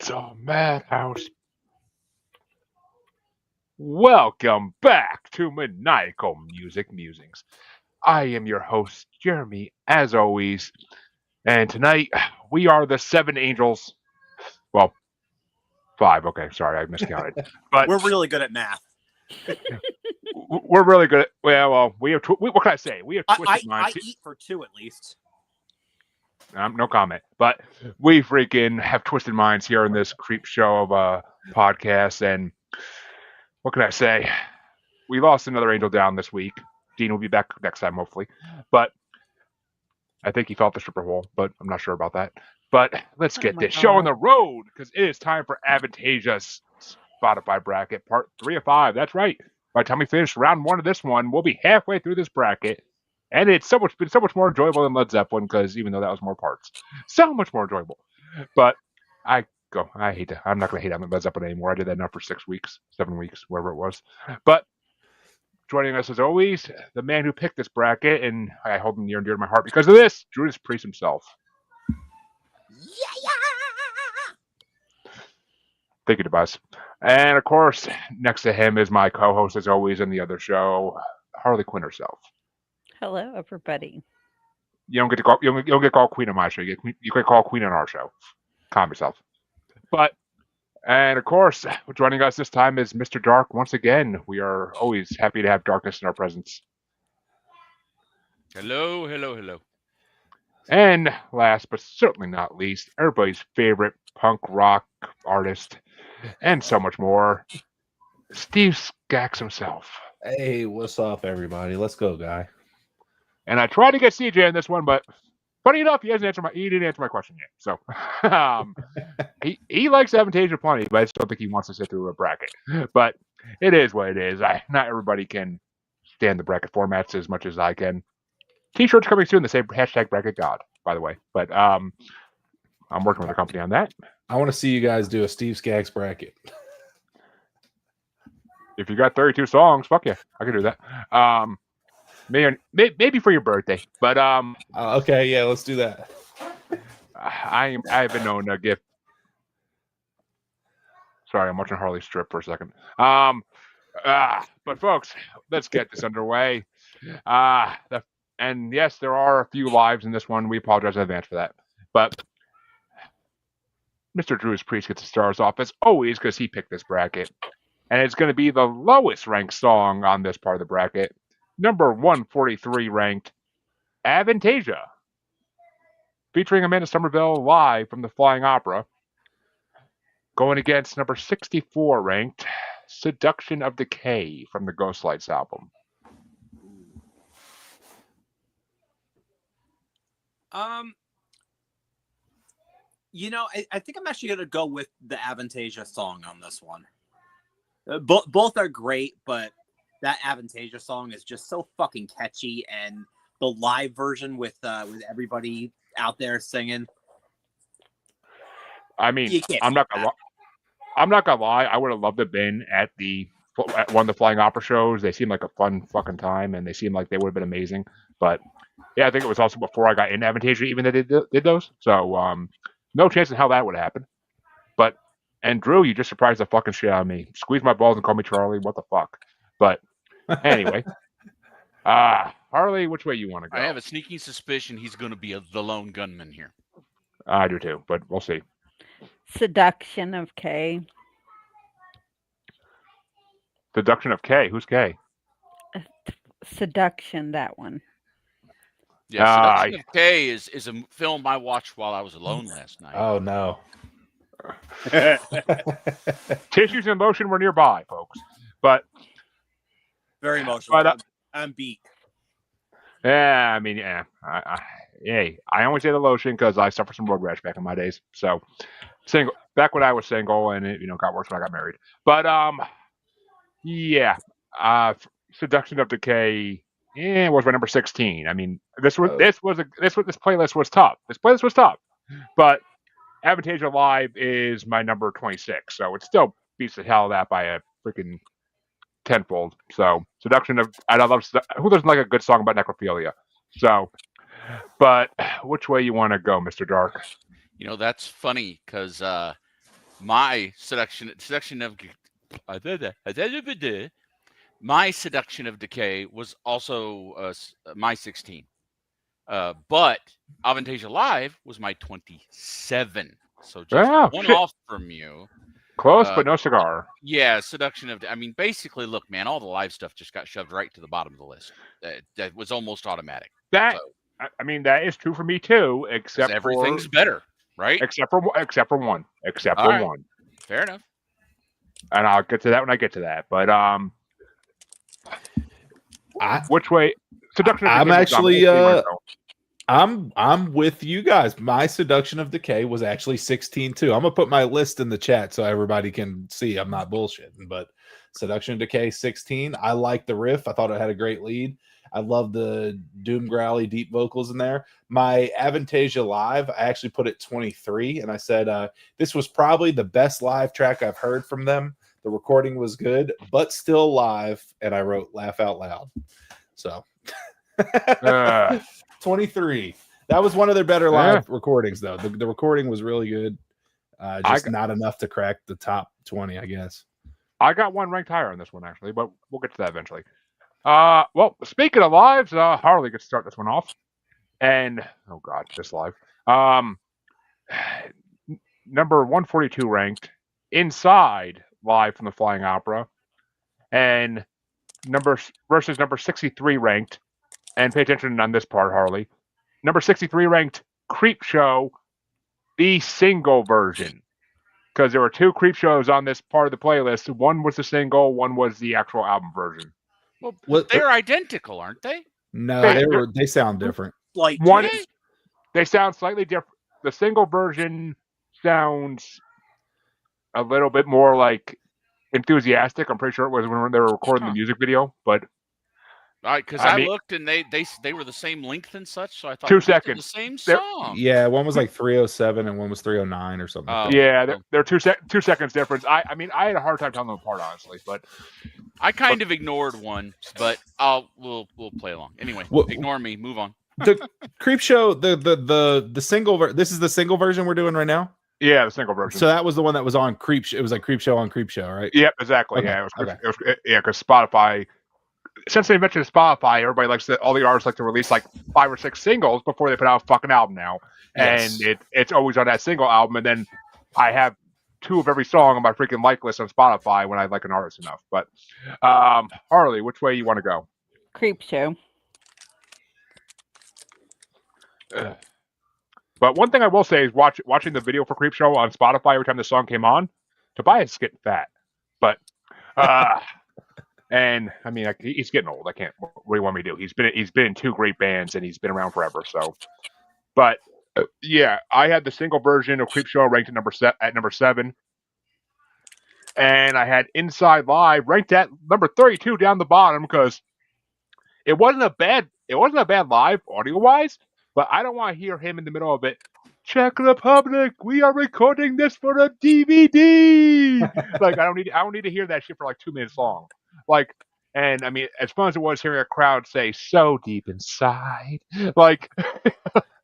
the Madhouse. Welcome back to Maniacal Musings. I am your host, Jeremy, as always, and tonight we are the Seven Angels. Well, five. Okay, sorry, I miscounted. But we're really good at math. We're really good at. Well, we have. What can I say? We have twisted minds. I eat for two at least. No comment. But we freaking have twisted minds here in this creep show of a podcast, and what can I say? We lost another angel down this week. Dean will be back next time, hopefully. But I think he felt the stripper hole, but I'm not sure about that. But let's get this show on the road, because it is time for Avantasia's Spotify bracket, part 3 of 5. That's right. By the time we finish round 1 of this one, we'll be halfway through this bracket. And it's been so much more enjoyable than Led Zeppelin, because even though that was more parts, so much more enjoyable. But I hate that. I'm not going to hate on Led Zeppelin anymore. I did that now for 6 weeks, 7 weeks, wherever it was. But joining us as always, the man who picked this bracket, and I hold him near and dear to my heart because of this, Judas Priest himself. Yeah. Thank you, Tobias. And of course, next to him is my co-host as always in the other show, Harley Quinn herself. Hello, everybody. You don't get called Queen on my show. You get called Queen on our show. Calm yourself. And of course, joining us this time is Mr. Dark once again. We are always happy to have darkness in our presence. Hello. And last but certainly not least, everybody's favorite punk rock artist and so much more, Steve Skaggs himself. Hey, what's up, everybody? Let's go, guy. And I tried to get CJ in this one, but funny enough, he didn't answer my question yet. So he likes Avantasia plenty, but I just don't think he wants to sit through a bracket. But it is what it is. Not everybody can stand the bracket formats as much as I can. T-shirts coming soon. The same hashtag bracket god, by the way. But I'm working with a company on that. I want to see you guys do a Steve Skaggs bracket. If you got 32 songs, fuck yeah, I can do that. Maybe for your birthday, but okay, yeah, let's do that. I've been known to give. Sorry, I'm watching Harley strip for a second. But folks, let's get this underway. And yes, there are a few lives in this one. We apologize in advance for that. But Mr. Judas Priest gets the stars off as always because he picked this bracket, and it's going to be the lowest ranked song on this part of the bracket. Number 143 ranked, Avantasia, featuring Amanda Somerville live from the Flying Opera. Going against number 64 ranked, Seduction of Decay from the Ghostlights album. I think I'm actually going to go with the Avantasia song on this one. Both are great, but that Avantasia song is just so fucking catchy, and the live version with everybody out there singing. I mean, I'm not gonna lie. I would have loved to have been at one of the Flying Opera shows. They seemed like a fun fucking time, and they seemed like they would have been amazing. But yeah, I think it was also before I got into Avantasia, even that they did those. So no chance in hell that would happen. And Drew, you just surprised the fucking shit out of me. Squeeze my balls and call me Charlie. What the fuck? But anyway, Harley, which way you want to go? I have a sneaking suspicion he's going to be the lone gunman here. I do too, but we'll see. Seduction of K. Seduction of K. Who's K? Seduction, that one. Yeah, Seduction of K is a film I watched while I was alone last night. Oh, no. Tissues and lotion were nearby, folks. But very emotional. But, I'm beat. Yeah, I mean, yeah. I only say the lotion because I suffered some road rash back in my days. So, back when I was single, and it got worse when I got married. But yeah, Seduction of Decay was my number 16. I mean, this playlist was tough. This playlist was tough, but Avantasia Live is my number 26, so it still beats the hell out of that by a freaking tenfold. So, who doesn't like a good song about necrophilia? So, but which way you want to go, Mr. Dark? That's funny because my seduction of my seduction of decay was also my 16. But Avantasia Live was my 27. So just one off from you. Close, but no cigar. Yeah, seduction of. I mean, basically, look, man, all the live stuff just got shoved right to the bottom of the list. That was almost automatic. That I mean, that is true for me too. Except everything's better, right? Except for one. One. Fair enough. And I'll get to that when I get to that. But which way? Seduction. I'm actually I'm with you guys. My Seduction of Decay was actually 16 too. I'm gonna put my list in the chat so everybody can see I'm not bullshitting. But Seduction of Decay 16. I like the riff. I thought it had a great lead. I love the doom growly deep vocals in there. My Avantasia Live, I actually put it 23, and I said this was probably the best live track I've heard from them. The recording was good, but still live, and I wrote laugh out loud. So 23. That was one of their better live recordings, though. The recording was really good. Just not enough to crack the top 20, I guess. I got one ranked higher on this one, actually, but we'll get to that eventually. Well, speaking of lives, Harley gets to start this one off. And, oh God, this live. Number 142 ranked, Inside, live from the Flying Opera. And versus number 63 ranked, and pay attention on this part, Harley. Number 63 ranked, Creep Show, the single version. Because there were two Creep Shows on this part of the playlist. One was the single, one was the actual album version. Well, they're identical, aren't they? No, they sound different. Like they sound slightly different. The single version sounds a little bit more like enthusiastic. I'm pretty sure it was when they were recording the music video, but because I looked and they were the same length and such, so I thought 2 seconds the same song. Yeah, one was like 307 and one was 309 or something. Yeah, they're 2 seconds difference. I mean, I had a hard time telling them apart, honestly, but I kind of ignored one, but we'll play along anyway. Ignore me. Move on. The Creep Show, the single. This is the single version we're doing right now. Yeah, the single version. So that was the one that was on Creep. It was like Creep Show on Creep Show, right? Yep, exactly. Okay. Yeah, it was because Spotify. Since they mentioned Spotify, everybody likes all the artists like to release like 5 or 6 singles before they put out a fucking album now, and it's always on that single album. And then I have 2 of every song on my freaking like list on Spotify when I like an artist enough. But Harley, which way you want to go? Creep Show. But one thing I will say is watching the video for Creep Show on Spotify every time the song came on, Tobias is getting fat. But and I mean, he's getting old. I can't. What do you want me to do? He's been in 2 great bands and he's been around forever. So, but yeah, I had the single version of Creep Show ranked at number 7, and I had Inside Live ranked at number 32 down the bottom because it wasn't a bad live audio wise, but I don't want to hear him in the middle of it. Czech Republic, we are recording this for a DVD. Like I don't need to hear that shit for like 2 minutes long. Like, and I mean, as fun as it was hearing a crowd say "so deep inside," like,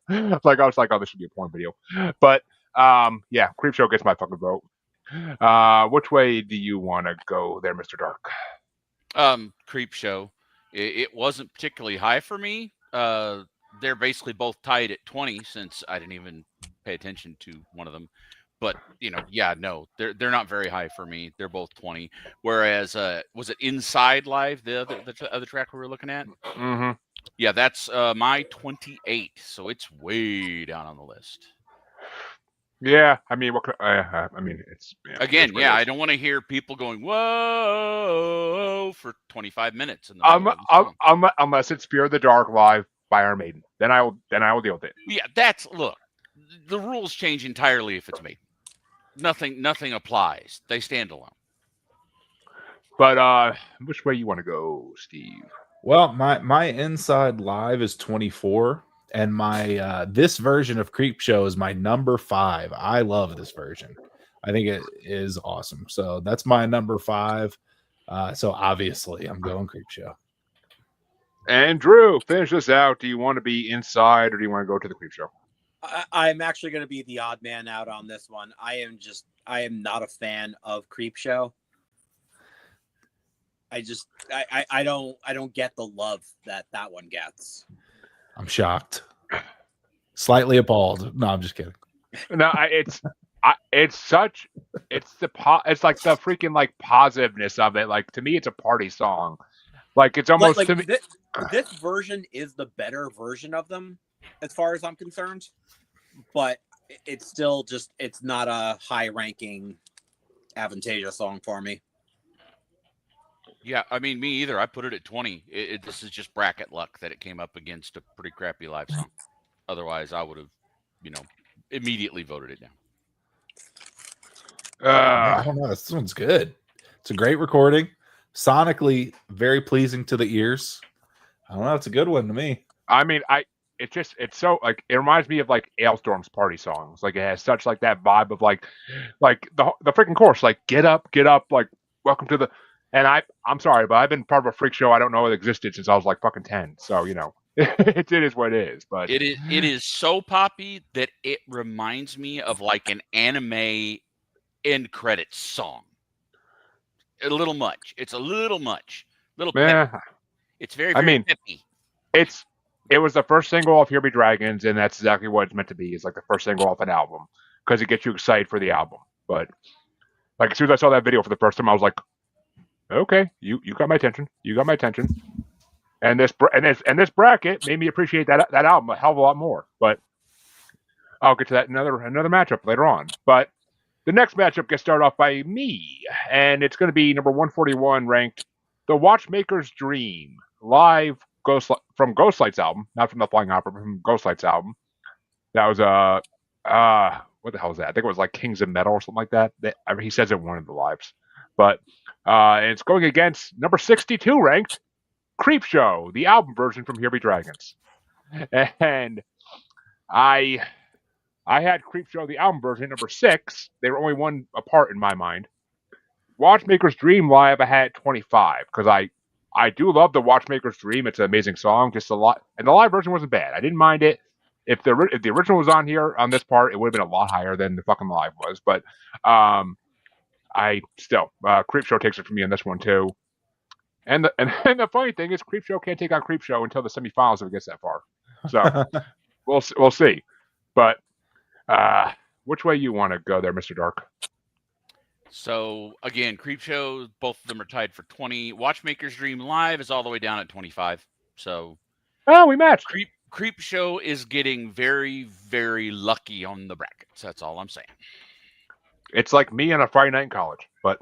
like I was like, "Oh, this should be a porn video." But yeah, Creep Show gets my fucking vote. Which way do you want to go, there, Mr. Dark? Creep Show. It wasn't particularly high for me. They're basically both tied at 20 since I didn't even pay attention to one of them. But they're not very high for me. They're both 20. Whereas, was it Inside Live, the other track we were looking at? Mm-hmm. Yeah, that's my 28. So it's way down on the list. Yeah, I mean, it's again. I don't want to hear people going "whoa" for 25 minutes. Unless it's Fear the Dark live by Iron Maiden, then I will deal with it. Yeah, look. The rules change entirely if it's me. Nothing applies. They stand alone. But which way you want to go, Steve? Well, my Inside Live is 24, and my this version of Creep Show is my number 5. I love this version. I think it is awesome. So that's my number 5. So obviously, I'm going Creep Show. And Drew, finish this out. Do you want to be Inside or do you want to go to the Creep Show? I'm actually going to be the odd man out on this one. I am not a fan of Creepshow. I don't get the love that one gets. I'm shocked. Slightly appalled. No, I'm just kidding. No, it's like the freaking like positiveness of it. Like to me, it's a party song. Like it's almost Like to me. this version is the better version of them, as far as I'm concerned. But it's still it's not a high ranking Avantasia song for me. Yeah, I mean, me either. I put it at 20. This is just bracket luck that it came up against a pretty crappy live song. Otherwise, I would have, immediately voted it down. I don't know. This one's good. It's a great recording. Sonically, very pleasing to the ears. I don't know. It's a good one to me. I mean, it's so like it reminds me of like Ailstorm's party songs. Like it has such like that vibe of like the freaking chorus, like get up, like welcome to the. And I'm sorry, but I've been part of a freak show I don't know it existed since I was like fucking 10. So it is what it is. But it is so poppy that it reminds me of like an anime end credits song. A little much. It's a little much. Little peppy. It's very peppy. It was the first single off Here Be Dragons, and that's exactly what it's meant to be. It's like the first single off an album because it gets you excited for the album. But like as soon as I saw that video for the first time, I was like, okay, you got my attention. You got my attention. And this bracket made me appreciate that album a hell of a lot more. But I'll get to that another matchup later on. But the next matchup gets started off by me, and it's going to be number 141 ranked The Watchmaker's Dream live from Ghostlight's album, not from the Flying Opera, but from Ghostlight's album. That was what the hell was that? I think it was like Kings of Metal or something like that. He says it in one of the lives. But it's going against number 62 ranked Creepshow, the album version from Here Be Dragons. And I had Creepshow, the album version, number 6. They were only one apart in my mind. Watchmaker's Dream live, I had 25 because I do love the Watchmaker's Dream. It's an amazing song, just a lot, and the live version wasn't bad. I didn't mind it. If the original was on here on this part, it would have been a lot higher than the fucking live was. But I still Creepshow takes it from me on this one too. And the funny thing is, Creepshow can't take on Creepshow until the semifinals if it gets that far. So we'll see. But which way you want to go there, Mr. Dark? So again, Creepshow, both of them are tied for 20. Watchmaker's Dream live is all the way down at 25. So we matched. Creepshow is getting very, very lucky on the brackets. That's all I'm saying. It's like me on a Friday night in college, but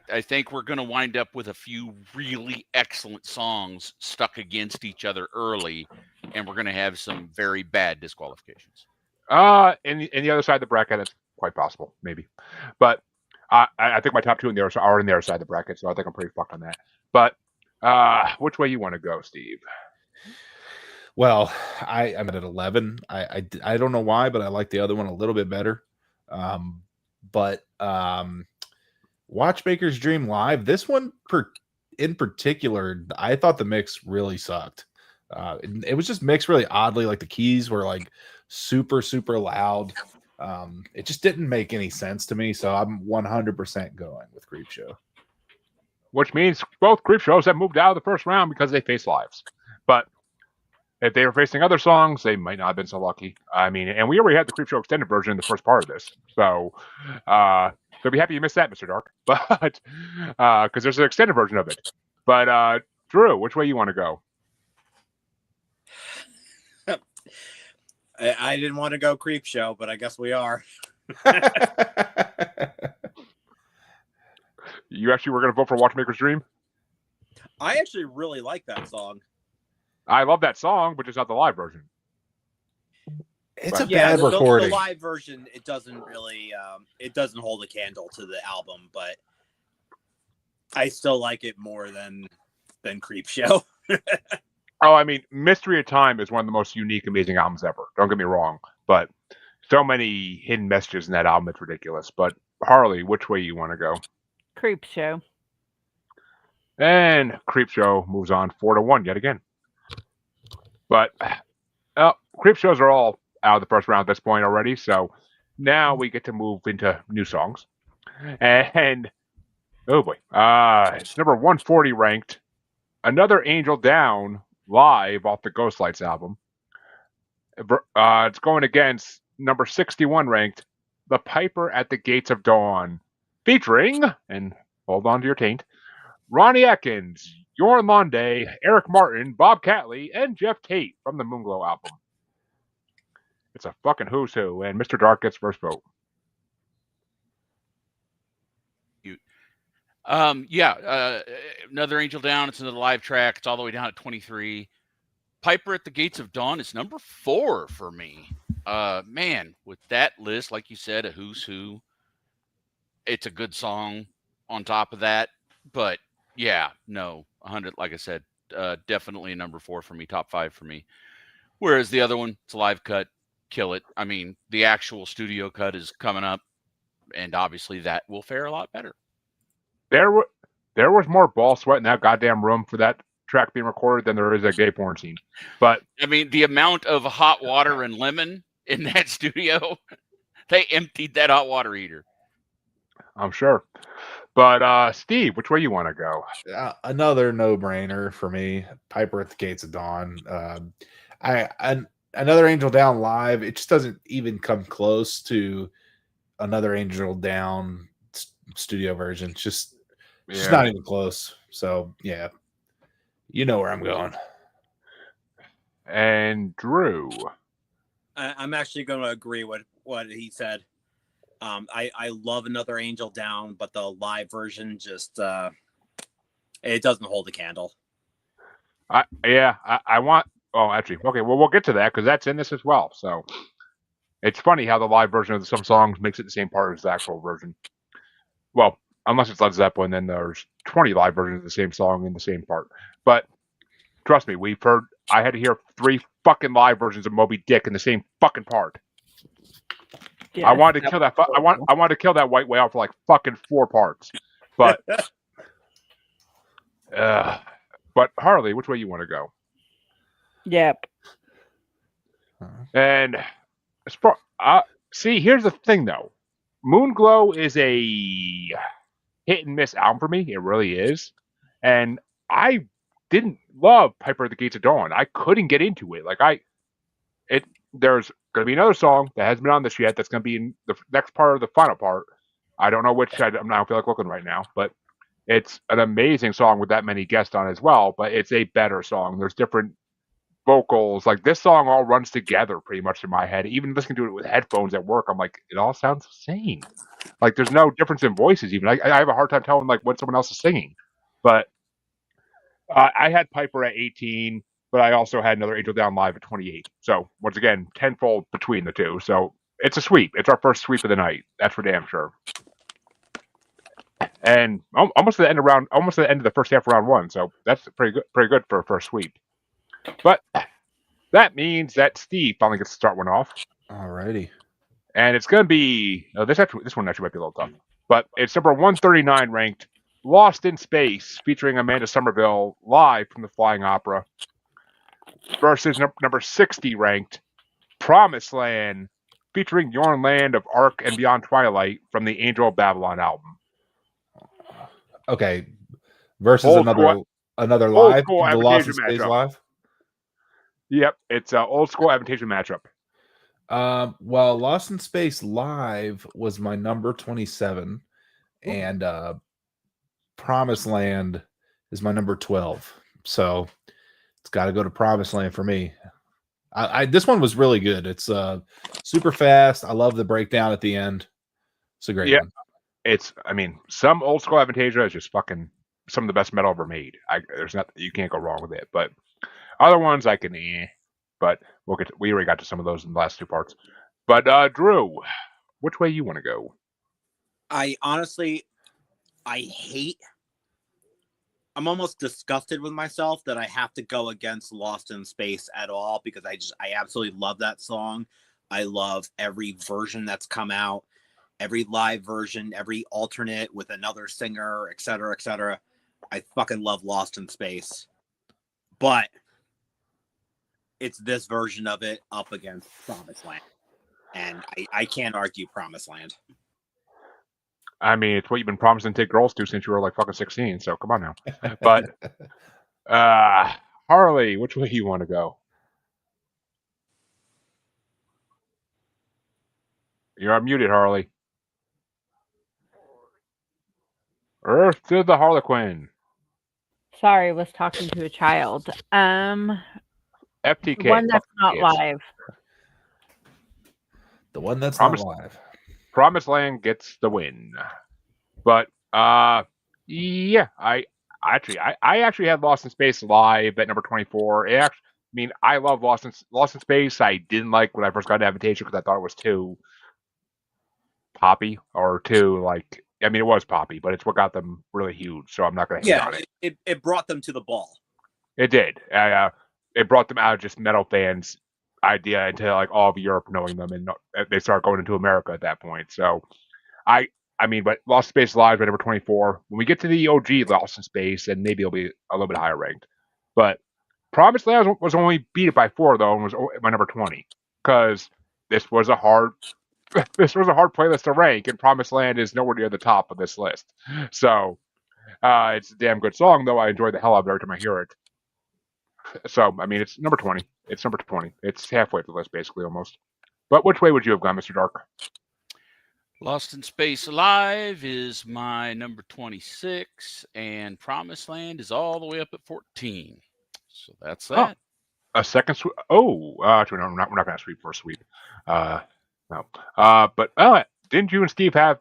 I think we're going to wind up with a few really excellent songs stuck against each other early, and we're going to have some very bad disqualifications. In the other side of the bracket, that's quite possible, maybe. But I think my top two in there are in the other side of the bracket, so I think I'm pretty fucked on that. But which way you want to go, Steve? Well, I'm at 11. I don't know why, but I like the other one a little bit better. But Watchmaker's Dream live, this one in particular, I thought the mix really sucked. It was just mixed really oddly. Like the keys were like super, super loud. It just didn't make any sense to me. So I'm 100% going with Creepshow. Which means both Creepshows have moved out of the first round because they face lives. But if they were facing other songs, they might not have been so lucky. I mean, and we already had the Creepshow extended version in the first part of this. So be happy you missed that, Mr. Dark. But because there's an extended version of it. But Drew, which way you want to go? I didn't want to go Creepshow, but I guess we are. You actually were going to vote for Watchmaker's Dream? I actually really like that song. I love that song, but just not the live version. It's a bad recording. The live version, it doesn't really, it doesn't hold a candle to the album, but I still like it more than Creepshow. Oh, I mean, Mystery of Time is one of the most unique, amazing albums ever. Don't get me wrong, but so many hidden messages in that album, it's ridiculous. But Harley, which way you want to go? Creepshow. And Creepshow moves on 4-1 yet again. But Creepshows are all out of the first round at this point already. So now we get to move into new songs. And oh boy, it's number 140 ranked. Another Angel Down live off the Ghostlights album. It's going against number 61 ranked, The Piper at the Gates of Dawn, featuring, and hold on to your taint, Ronnie Atkins, Jorn Londe, Eric Martin, Bob Catley, and Jeff Tate from the Moonglow album. It's a fucking who's who, and Mr. Dark gets first vote. Another Angel Down. It's another live track. It's all the way down at 23. Piper at the Gates of Dawn is number 4 for me. Man, with that list, like you said, a who's who, it's a good song on top of that. But yeah, no, 100, like I said, definitely a number 4 for me, top 5 for me. Whereas the other one, it's a live cut, kill it. I mean, the actual studio cut is coming up, and obviously that will fare a lot better. There was more ball sweat in that goddamn room for that track being recorded than there is a gay porn scene. But I mean, the amount of hot water and lemon in that studio, they emptied that hot water heater. I'm sure. But Steve, which way you want to go? Another no-brainer for me. Piper at the Gates of Dawn. Another Angel Down live. It just doesn't even come close to another Angel Down studio version. It's just not even close. So yeah, you know where I'm going. And Drew, I'm actually going to agree with what he said. I love Another Angel Down, but the live version just it doesn't hold a candle. I want. Oh, actually, okay. Well, we'll get to that because that's in this as well. So it's funny how the live version of some songs makes it the same part as the actual version. Well, unless it's Led Zeppelin, then there's 20 live versions of the same song in the same part. But trust me, I had to hear 3 fucking live versions of Moby Dick in the same fucking part. Yes. I wanted to kill that. I wanted to kill that white whale for like fucking 4 parts. But but Harley, which way you want to go? Yep. And see, here's the thing though. Moonglow is a hit and miss album for me. It really is. And I didn't love Piper at the Gates of Dawn. I couldn't get into it. There's going to be another song that hasn't been on this yet that's going to be in the next part of the final part. I don't know which. I don't feel like looking right now, but it's an amazing song with that many guests on as well, but it's a better song. There's different vocals. Like this song all runs together pretty much in my head. Even listening to it with headphones at work, I'm like, it all sounds the same. Like there's no difference in voices even. I have a hard time telling like what someone else is singing. But I had Piper at 18, but I also had another Angel Down live at 28. So once again, tenfold between the two. So it's a sweep. It's our first sweep of the night. That's for damn sure. And almost at the end of the first half of round 1. So that's pretty good for a first sweep. But that means that Steve finally gets to start one off. Alrighty. And it's going to be this one actually might be a little tough, but it's number 139 ranked, Lost in Space, featuring Amanda Somerville live from the Flying Opera, versus number 60 ranked, Promised Land, featuring Jorn Land of Ark and Beyond Twilight from the Angel of Babylon album. Okay, versus another live, the Lost in Space live. Yep, it's an old school Avantasia matchup. Well, Lost in Space live was my number 27, and Promised Land is my number 12. So it's got to go to Promised Land for me. This one was really good. It's super fast. I love the breakdown at the end. It's a great one. Some old school Avantasia is just fucking some of the best metal ever made. You can't go wrong with it. But other ones I can, but we already got to some of those in the last 2 parts. But Drew, which way you want to go? I'm almost disgusted with myself that I have to go against Lost in Space at all, because I absolutely love that song. I love every version that's come out, every live version, every alternate with another singer, etc., etc. I fucking love Lost in Space. But it's this version of it up against Promised Land. And I can't argue Promised Land. I mean, it's what you've been promising to take girls to since you were like fucking 16. So come on now. But Harley, which way you want to go? You're unmuted, Harley. Earth to the Harlequin. Sorry, was talking to a child. FTK. One that's fuck not kids. live. The one that's Promised- not live. Promised Land gets the win. But yeah, I actually had Lost in Space live at number 24. I love Lost in Space. I didn't like when I first got to Avantasia because I thought it was too poppy or too like. I mean, it was poppy, but it's what got them really huge. So I'm not going to hate on it. It brought them to the ball. It did. It brought them out of just metal fans' idea into like all of Europe knowing them, and they start going into America at that point. So but Lost in Space Live at number 24. When we get to the OG Lost in Space, and maybe it'll be a little bit higher ranked. But Promised Land was only beat it by 4 though, and was my number 20 because this was a hard playlist to rank, and Promised Land is nowhere near the top of this list. So it's a damn good song, though. I enjoy the hell out of it every time I hear it. So I mean, it's number 20. It's number 20. It's halfway through the list, basically, almost. But which way would you have gone, Mr. Dark? Lost in Space Alive is my number 26, and Promised Land is all the way up at 14. So that's that. A second sweep. Actually, no, we're not going to sweep for a sweep. No. But didn't you and Steve have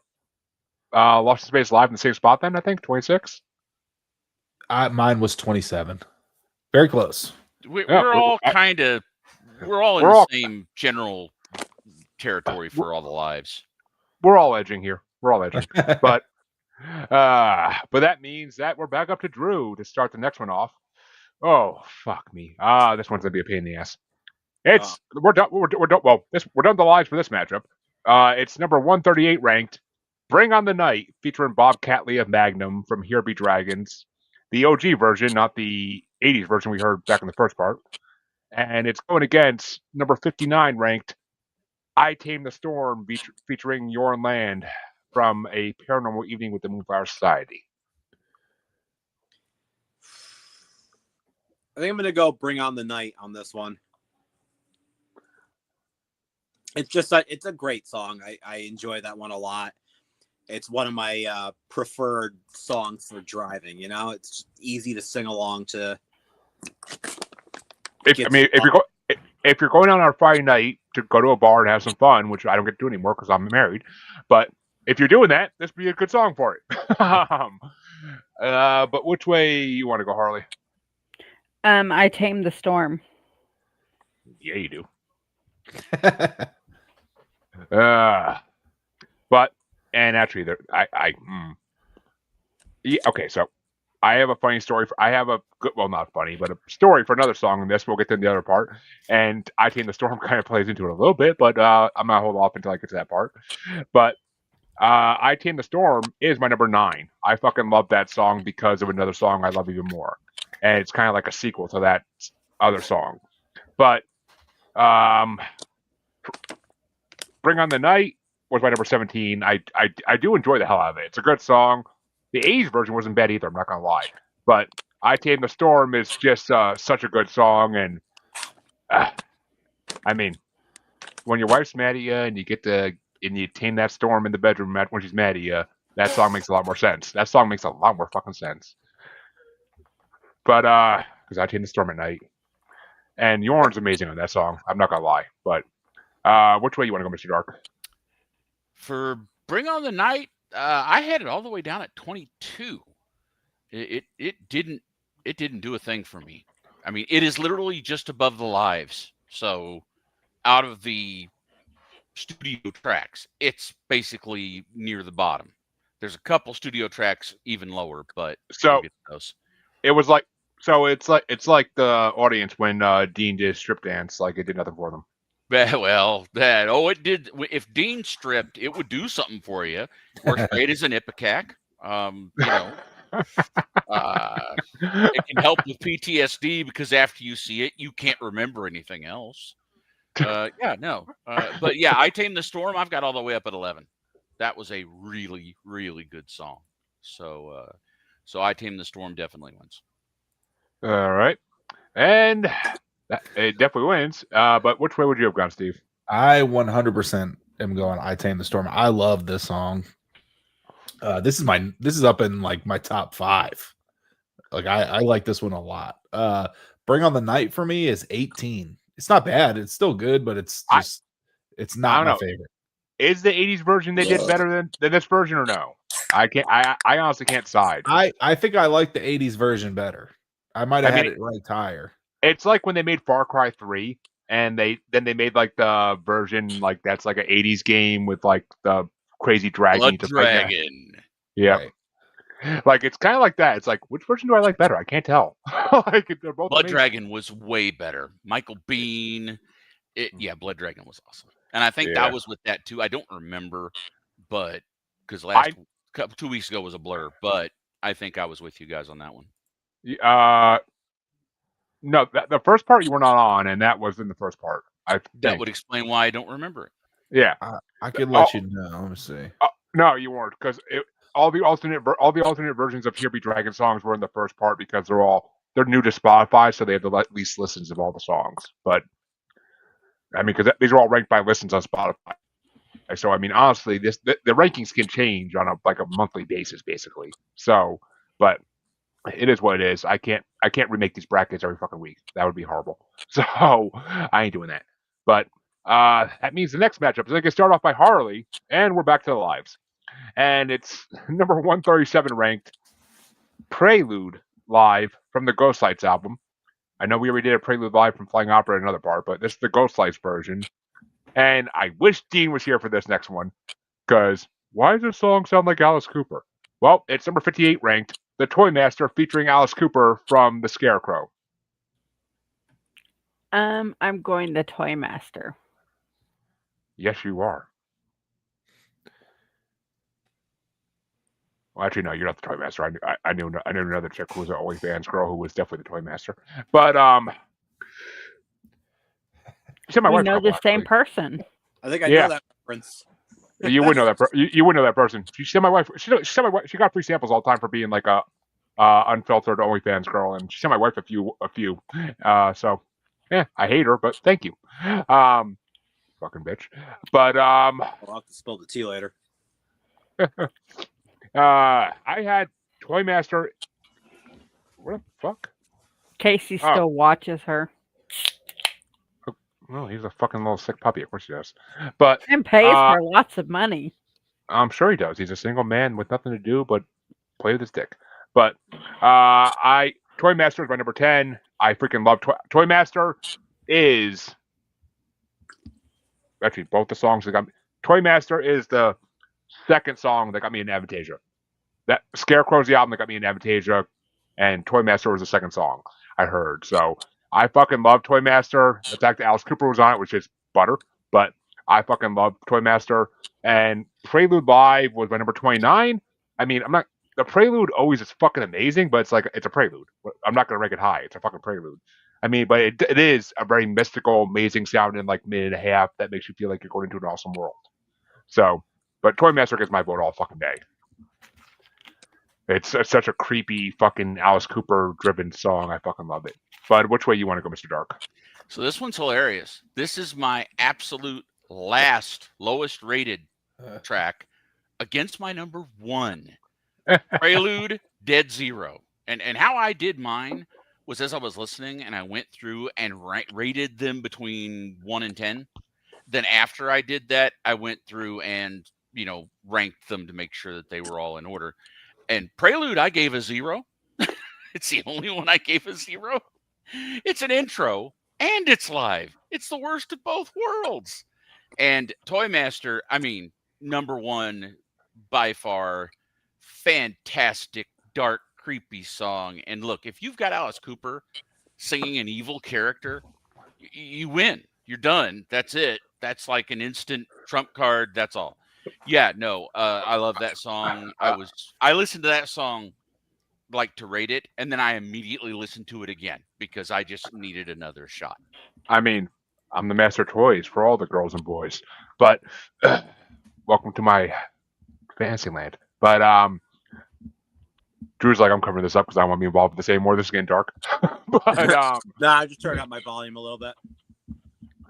Lost in Space Live in the same spot then? I think 26. Mine was 27. Very close. We're all in the same general territory for all the lives. We're all edging here. But that means that we're back up to Drew to start the next one off. Oh fuck me! This one's gonna be a pain in the ass. We're done. We're done. Well, we're done the lives for this matchup. It's number 138 ranked. Bring on the Night, featuring Bob Catley of Magnum from Here Be Dragons, the OG version, not the 80s version we heard back in the first part. And it's going against number 59 ranked I Tame the Storm, featuring Yorn Land from A Paranormal Evening with the Moonflower Society. I think I'm going to go Bring on the Night on this one. It's a great song. I enjoy that one a lot. It's one of my preferred songs for driving. You know, it's easy to sing along to. If you're going out on a Friday night to go to a bar and have some fun, which I don't get to do anymore because I'm married, but if you're doing that, this would be a good song for it. But which way you want to go, Harley? I Tame the Storm. Yeah, you do. But actually, okay. So I have a funny story. I have a good, well, not funny, but a story for another song in this. We'll get to the other part, and I Tame the Storm kind of plays into it a little bit, but I'm gonna hold off until I get to that part. But I Tame the Storm is my number 9. I fucking love that song because of another song I love even more, and it's kind of like a sequel to that other song. But Bring on the Night was my number 17. I do enjoy the hell out of it. It's a good song. The 80s version wasn't bad either, I'm not gonna lie. But I Tame the Storm is just such a good song, and I mean, when your wife's mad at you and you tame that storm in the bedroom when she's mad at you, that song makes a lot more sense. That song makes a lot more fucking sense. But because I Tame the Storm at night, and Yorn's amazing on that song. I'm not gonna lie. But which way you want to go, Mr. Dark? For Bring on the Night, I had it all the way down at 22. It didn't do a thing for me. I mean, it is literally just above the lives. So out of the studio tracks, it's basically near the bottom. There's a couple studio tracks even lower, but so those. It was like it's like the audience when Dean did Strip Dance, like it did nothing for them. Well, it did. If Dean stripped, it would do something for you. Works great as an ipecac. It can help with PTSD because after you see it, you can't remember anything else. Yeah, no. But yeah, I Tame the Storm. I've got all the way up at 11. That was a really, really good song. So, so I Tame the Storm definitely wins. All right. And it definitely wins. But which way would you have gone, Steve? I 100% am going I Tame the Storm. I love this song. This is up in like my top 5. Like I like this one a lot. Bring on the Night for me is 18. It's not bad. It's still good, but it's just it's not my favorite. Is the 80s version they did better than this version or no? I honestly can't decide. I think I like the 80s version better. I might have had it ranked higher. It's like when they made Far Cry 3 and they made like the version like that's like an 80s game with like the crazy dragon. Blood Dragon. Yeah. Right. Like it's kind of like that. It's like which version do I like better? I can't tell. Like they're both Blood amazing. Dragon was way better. Michael Biehn. Blood Dragon was awesome. And I think that was with that too. I don't remember, but because 2 weeks ago was a blur, but I think I was with you guys on that one. No, the first part you were not on, and that was in the first part. That would explain why I don't remember it. Yeah, I could let you know. Let me see. No, you weren't, because all the alternate versions of Here Be Dragon songs were in the first part because they're new to Spotify, so they have the least listens of all the songs. But I mean, because these are all ranked by listens on Spotify. So I mean, honestly, the rankings can change on a monthly basis, basically. So, but it is what it is. I can't remake these brackets every fucking week. That would be horrible. So I ain't doing that. But that means the next matchup is I can start off by Harley, and we're back to the lives. And it's number 137 ranked Prelude live from the Ghost Lights album. I know we already did a Prelude live from Flying Opera in another part, but this is the Ghost Lights version. And I wish Dean was here for this next one, because why does this song sound like Alice Cooper? Well, it's number 58 ranked, The Toy Master featuring Alice Cooper from The Scarecrow. I'm going The Toy Master. Yes, you are. Well, actually, no, you're not the Toy Master. I knew another chick who was an OnlyFans girl who was definitely the Toy Master. But we know the same person. I think I know that reference. You wouldn't know that. You wouldn't know that person. She said my wife. She said my wife. She got free samples all the time for being like a unfiltered OnlyFans girl, and she sent my wife a few. So, yeah, I hate her, but thank you. Fucking bitch. But I'll have to spill the tea later. I had Toy Master. What the fuck? Casey still watches her. Well, he's a fucking little sick puppy. Of course he does. But and pays her lots of money. I'm sure he does. He's a single man with nothing to do but play with his dick. But Toy Master is my number 10. I freaking love Toy Master. Is actually both the songs that got me. Toy Master is the second song that got me in Avantasia. That Scarecrow's the album that got me in Avantasia, and Toy Master was the second song I heard. So I fucking love Toy Master. The fact that Alice Cooper was on it was just butter, but I fucking love Toy Master. And Prelude Live was my number 29. I mean, the Prelude always is fucking amazing, but it's a Prelude. I'm not gonna rank it high. It's a fucking Prelude. I mean, but it is a very mystical, amazing sounding like minute and a half that makes you feel like you're going into an awesome world. So, but Toy Master gets my vote all fucking day. It's such a creepy fucking Alice Cooper driven song. I fucking love it. But which way you want to go, Mr. Dark? So this one's hilarious. This is my absolute lowest rated track against my number 1. Prelude, Dead Zero. And how I did mine was as I was listening and I went through and rated them between 1 and 10. Then after I did that, I went through and, ranked them to make sure that they were all in order. And Prelude, I gave a 0. It's the only one I gave a 0. It's an intro and it's live. It's the worst of both worlds. And Toy Master, I mean, number 1 by far, fantastic, dark, creepy song. And look, if you've got Alice Cooper singing an evil character, you win. You're done. That's it. That's like an instant trump card. That's all. Yeah, no, I love that song. I listened to that song like to rate it, and then I immediately listened to it again because I just needed another shot. I mean, I'm the master of toys for all the girls and boys, but welcome to my fantasy land. But Drew's like, I'm covering this up because I don't want to be involved with this anymore. This is getting dark. But I just turned up my volume a little bit.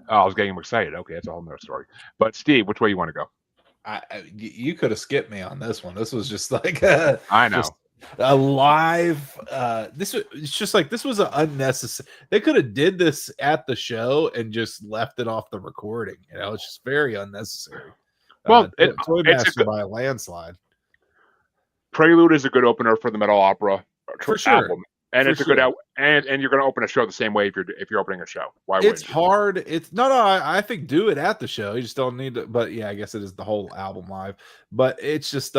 I was getting excited. Okay, that's a whole nother story. But Steve, which way you want to go? You could have skipped me on this one. This was just like I know. A live. It's just like this was an unnecessary. They could have did this at the show and just left it off the recording. You know, it's just very unnecessary. Well, Toy Master by a landslide. Prelude is a good opener for the metal opera for sure. album, and it's a good and you're going to open a show the same way if you're opening a show. Why? It's hard. It's no. I think do it at the show. You just don't need to. But yeah, I guess it is the whole album live. But it's just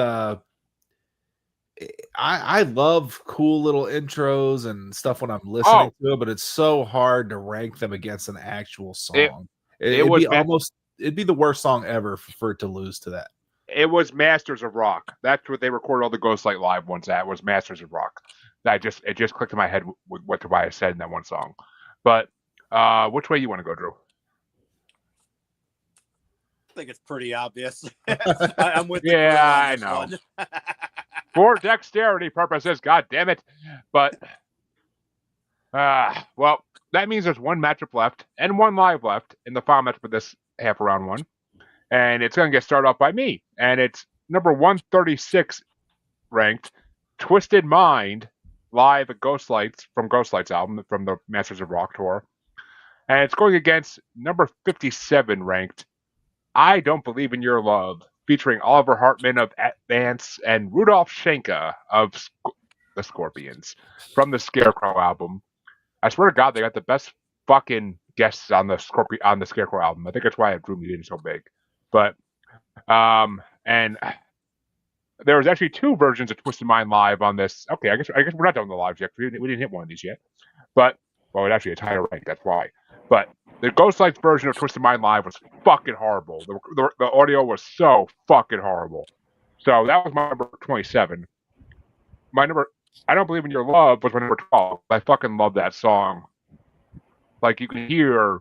I love cool little intros and stuff when I'm listening to it, but it's so hard to rank them against an actual song. It'd be the worst song ever for it to lose to that. It was Masters of Rock. That's what they recorded all the Ghostlight Live ones at, was Masters of Rock. It just clicked in my head with what Tobias said in that one song. But which way you want to go, Drew? I think it's pretty obvious. I'm with you. Yeah, I know. For dexterity purposes, god damn it. But well, that means there's one matchup left and one live left in the final matchup of this half round one. And it's going to get started off by me. And it's number 136 ranked, Twisted Mind, live at Ghostlights, from Ghostlights album, from the Masters of Rock tour. And it's going against number 57 ranked, I Don't Believe in Your Love, featuring Oliver Hartman of Advance and Rudolf Schenka of the Scorpions, from the Scarecrow album. I swear to God, they got the best fucking guests on the Scarecrow album. I think that's why it drew me in so big. But and there was actually two versions of Twisted Mind live on this. Okay, I guess we're not done with the lives yet. We didn't hit one of these yet. But well, it actually a higher rank. That's why. But the Ghostlights version of Twisted Mind live was fucking horrible. The audio was so fucking horrible. So that was my number 27. My number, I Don't Believe in Your Love, was my number 12. I fucking love that song. Like, you can hear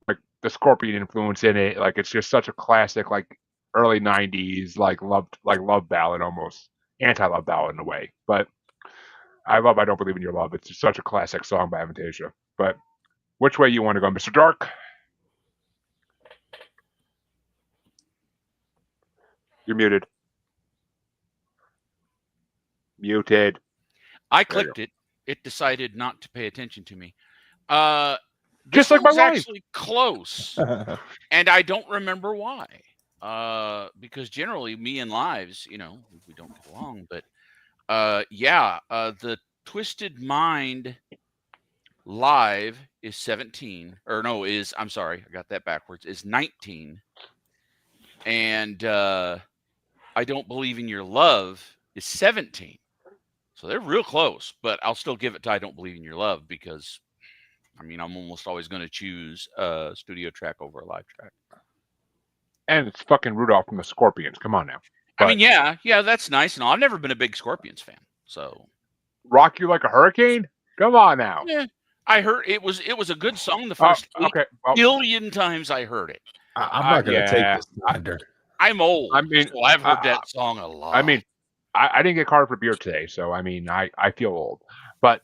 like the Scorpion influence in it. Like, it's just such a classic, like early 90s, like love ballad almost. Anti-love ballad in a way. But I love I Don't Believe in Your Love. It's just such a classic song by Avantasia. But which way you want to go, Mr. Dark? You're muted. Muted. I clicked it. It decided not to pay attention to me. Just like my wife. Actually close, and I don't remember why. Because generally, me and lives, we don't get along. But the Twisted Mind live is 17, I'm sorry, I got that backwards. Is 19, and I Don't Believe in Your Love is 17. So they're real close, but I'll still give it to I Don't Believe in Your Love because, I'm almost always going to choose a studio track over a live track. And it's fucking Rudolph from the Scorpions. Come on now. But, yeah, that's nice. No, I've never been a big Scorpions fan. So, Rock You Like a Hurricane? Come on now. Yeah, I heard it was a good song the first billion times I heard it. I'm not going to take this under. I'm old. So I've heard that song a lot. I didn't get carded for beer today, so I feel old. But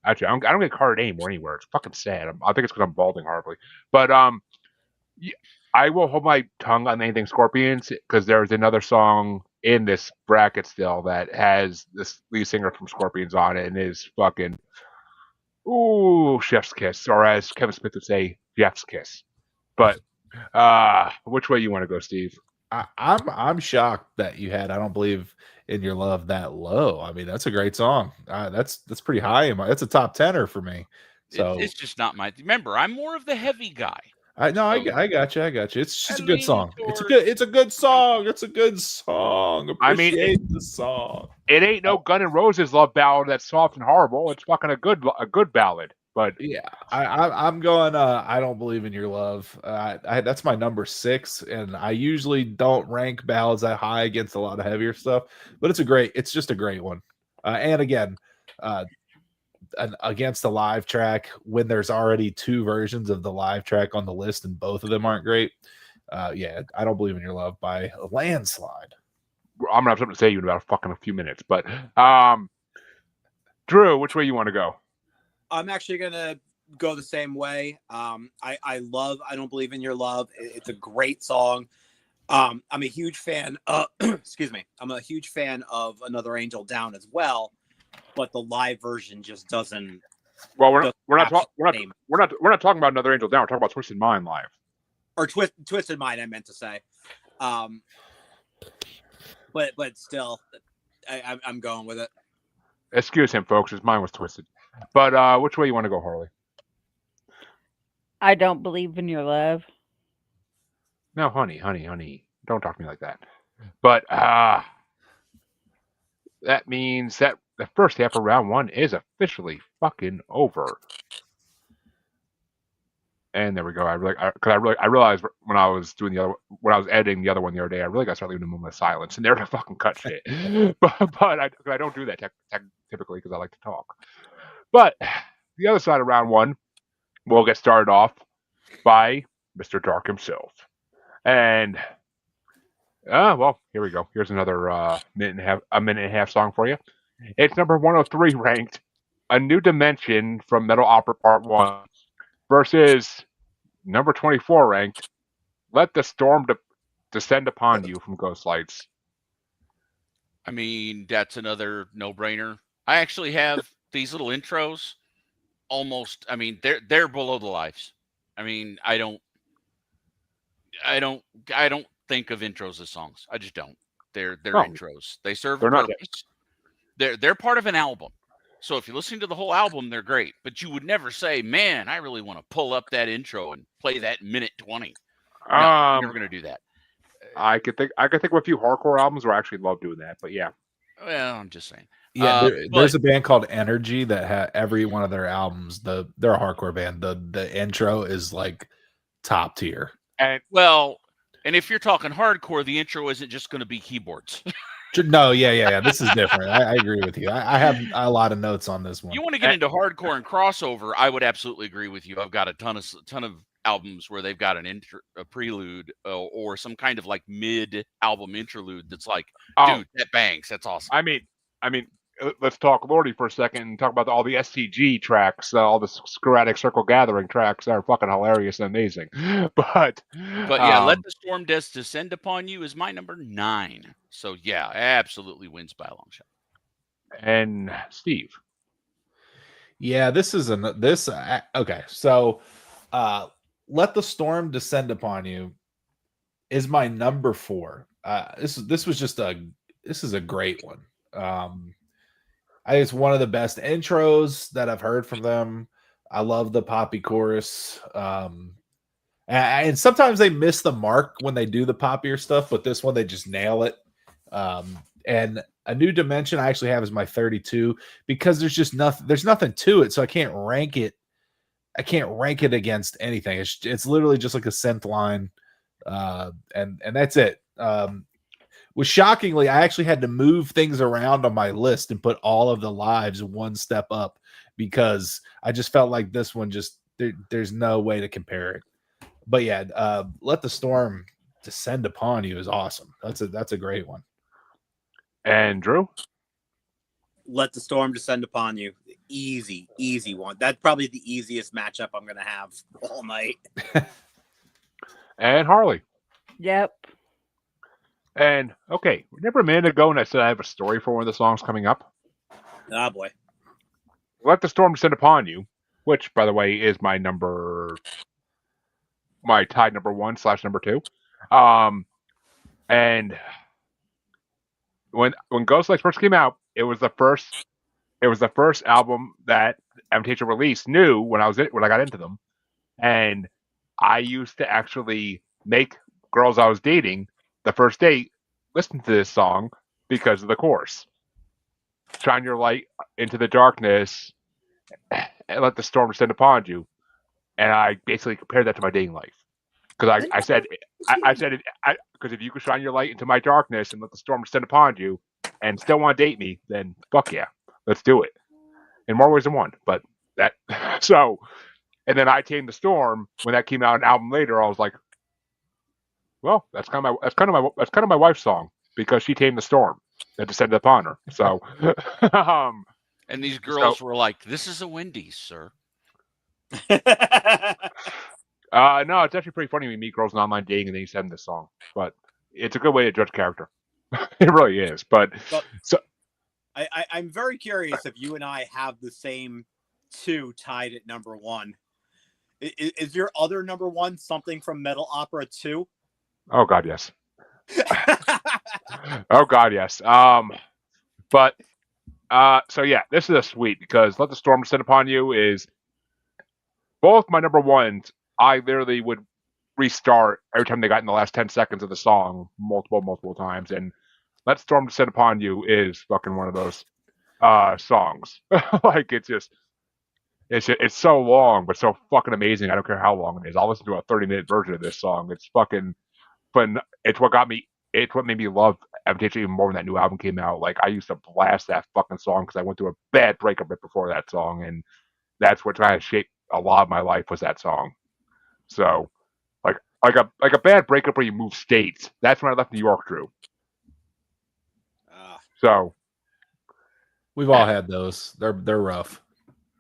actually, I don't get carded anymore anywhere. It's fucking sad. I think it's because I'm balding horribly. But I will hold my tongue on anything Scorpions because there's another song in this bracket still that has this lead singer from Scorpions on it and is fucking chef's kiss, or as Kevin Smith would say, Jeff's kiss. But which way you want to go, Steve? I'm shocked that you had I Don't Believe in Your Love that low. That's a great song. That's pretty high. That's a top 10er for me. So it's just not my. Remember, I'm more of the heavy guy. I got you. It's just a good song. It's a good song. It's a good song. Appreciate the song. It ain't no Gun N' Roses love ballad that's soft and horrible. It's fucking a good ballad. But yeah, I'm going. I Don't Believe in Your Love. That's my number 6, and I usually don't rank ballads that high against a lot of heavier stuff. But it's just a great one. And again, against a live track, when there's already 2 versions of the live track on the list and both of them aren't great. Yeah, I Don't Believe in Your Love by a landslide. I'm gonna have something to say to you in about a few minutes, but Drew, which way you want to go? I'm actually gonna go the same way. I love I Don't Believe in Your Love. It's a great song. I'm a huge fan of excuse me. I'm a huge fan of Another Angel Down as well, but the live version just doesn't. Well, we're not talking about Another Angel Down. We're talking about Twisted Mind live. Or Twisted Mind, I meant to say. But still, I'm going with it. Excuse him, folks. His mind was twisted. But which way you want to go, Harley? I Don't Believe in Your Love. No, honey. Don't talk to me like that. But that means that the first half of round 1 is officially fucking over. And there we go. I realized when I was editing the other one the other day, I really got to start leaving a moment of silence, and there to fucking cut shit. but I don't do that typically because I like to talk. But the other side of round 1, we'll get started off by Mr. Dark himself, and well, here we go. Here's another minute and a half song for you. It's number 103 ranked, A New Dimension from Metal Opera Part 1. Versus number 24 ranked, Let the Storm Descend Upon You from Ghost Lights. I mean, that's another no-brainer. I actually have these little intros almost, I mean, they're below the lives. I mean, I don't think of intros as songs. I just don't. They're intros. They serve a purpose. They're part of an album. So if you're listening to the whole album, they're great. But you would never say, man, I really want to pull up that intro and play that minute 20. No, you're never going to do that. I could think of a few hardcore albums where I actually love doing that, but yeah. Well, I'm just saying. Yeah, there's a band called Energy that every one of their albums, they're a hardcore band. The intro is like top tier. And if you're talking hardcore, the intro isn't just going to be keyboards. No, yeah. This is different. I agree with you. I have a lot of notes on this one. You want to get into hardcore and crossover? I would absolutely agree with you. I've got a ton of albums where they've got a prelude or some kind of like mid-album interlude that's like, dude, that bangs. That's awesome. I mean, let's talk Lordy for a second and talk about all the STG tracks, all the Sporadic Circle Gathering tracks that are fucking hilarious and amazing. But yeah, Let the Storm Descend Upon You is my number 9. So yeah, absolutely wins by a long shot. And Steve. Yeah, this is okay. So Let the Storm Descend Upon You is my number 4. This is a great one. I think it's one of the best intros that I've heard from them. I love the poppy chorus. And sometimes they miss the mark when they do the poppier stuff, but this one they just nail it. And A New Dimension I actually have as my 32 because there's nothing to it, so I can't rank it. I can't rank it against anything. It's literally just like a synth line, and that's it. Which shockingly, I actually had to move things around on my list and put all of the lives one step up because I just felt like this one there's no way to compare it. But yeah, Let the Storm Descend Upon You is awesome. That's a great one. And Drew? Let the Storm Descend Upon You. Easy one. That's probably the easiest matchup I'm going to have all night. And Harley? Yep. And okay, remember a minute ago when I said I have a story for one of the songs coming up? Ah, boy. Let the Storm Descend Upon You, which, by the way, is my tied number 1 / number 2. And when Ghost Lights first came out, it was the first album that Avantasia released new when I got into them, and I used to actually make girls I was dating the first date listen to this song because of the chorus. Shine your light into the darkness and let the storm descend upon you. And I basically compared that to my dating life. Because I said because if you could shine your light into my darkness and let the storm descend upon you, and still want to date me, then fuck yeah, let's do it. In more ways than one. But that so, and then I Tamed the Storm, when that came out an album later, I was like, well, that's kind of my wife's song, because she tamed the storm that descended upon her. So, and these girls were like, "This is a Wendy's, sir." No, it's actually pretty funny when you meet girls in online dating and then you send this song. But it's a good way to judge character. It really is. But so I'm very curious if you and I have the same two tied at number one. Is your other number one something from Metal Opera 2? Oh God, yes. Oh God, yes. But so yeah, this is a sweet, because Let the Storm Descend Upon You is both my number ones. I literally would restart every time they got in the last 10 seconds of the song multiple times, and Let Storm Descend Upon You is fucking one of those songs. Like it's so long but so fucking amazing. I don't care how long it is. I'll listen to a 30-minute version of this song. It's fucking fun. It's what made me love Avantasia even more when that new album came out. Like, I used to blast that fucking song because I went through a bad breakup right before that song, and that's what kind of shaped a lot of my life, was that song. So, like a bad breakup where you move states. That's when I left New York, Drew. So we've all had those. They're rough.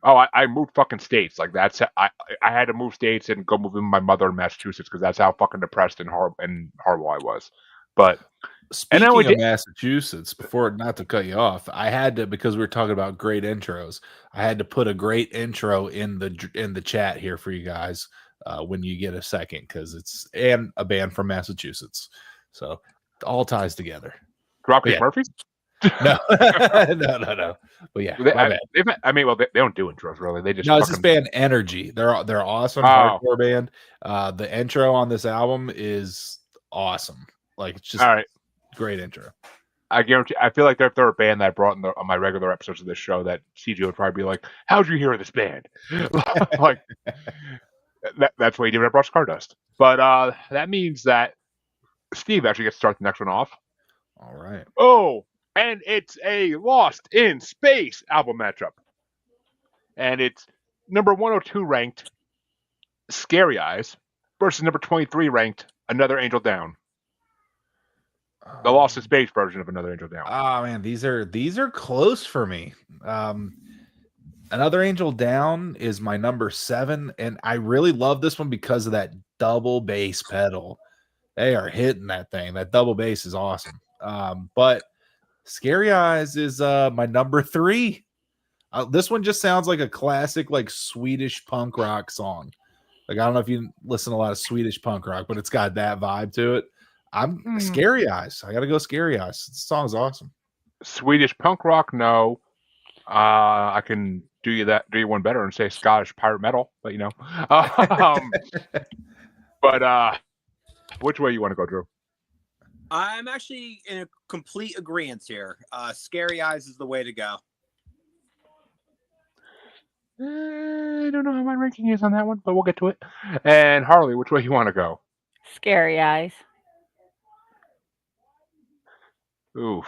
Oh, I moved fucking states. Like, that's I had to move states and go move in with my mother in Massachusetts, because that's how fucking depressed and horrible I was. But speaking of Massachusetts, not to cut you off, I had to, because we were talking about great intros, I had to put a great intro in the chat here for you guys when you get a second, because it's a band from Massachusetts, so it all ties together. Dropkick Murphys? No, no. But yeah, they don't do intros really. They just it's this band Energy. They're awesome hardcore band. The intro on this album is awesome. Like, it's just great intro. I guarantee. I feel like if they're a band that I brought on my regular episodes of this show, that CJ would probably be like, "How'd you hear of this band?" Like, that's what he did when I brought Stardust. But that means that Steve actually gets to start the next one off. All right. Oh, and it's a Lost in Space album matchup, and it's number 102 ranked Scary Eyes versus number 23 ranked Another Angel Down. The Lost in Space version of Another Angel Down. Oh man, these are close for me. Another Angel Down is my number 7, and I really love this one because of that double bass pedal. They are hitting that thing. That double bass is awesome. But Scary Eyes is my number 3. This one just sounds like a classic, like, Swedish punk rock song. Like, I don't know if you listen to a lot of Swedish punk rock, but it's got that vibe to it. I'm Scary Eyes. I gotta go Scary Eyes. This song's awesome. Swedish punk rock, no. I can do you one better and say Scottish pirate metal, but but which way you want to go, Drew? I'm actually in a complete agreement here. Scary Eyes is the way to go. I don't know how my ranking is on that one, but we'll get to it. And Harley, which way you want to go? Scary Eyes. Oof.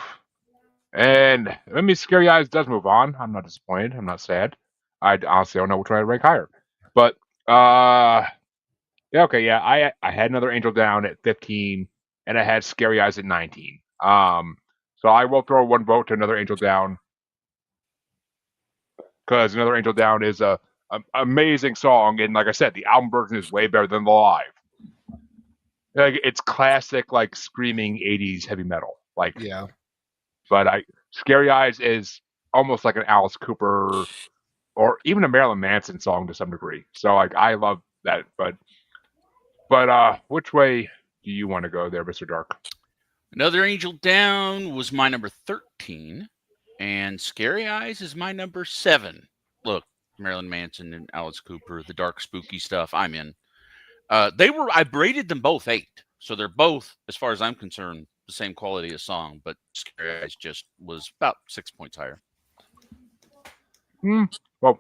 And Scary Eyes does move on. I'm not disappointed. I'm not sad. I honestly don't know which way I'd rank higher. But I had Another Angel Down at 15, and I had Scary Eyes at 19. So I will throw one vote to Another Angel Down, because Another Angel Down is a amazing song, and like I said, the album version is way better than the live. Like, it's classic, like, screaming 80s heavy metal. Like, yeah. But Scary Eyes is almost like an Alice Cooper or even a Marilyn Manson song to some degree. So, like, I love that. But which way do you want to go there, Mr. Dark? Another Angel Down was my number 13, and Scary Eyes is my number 7. Look, Marilyn Manson and Alice Cooper, the dark, spooky stuff, I'm in. I rated them both 8, so they're both, as far as I'm concerned, the same quality of song, but Scary Eyes just was about 6 points higher. Well,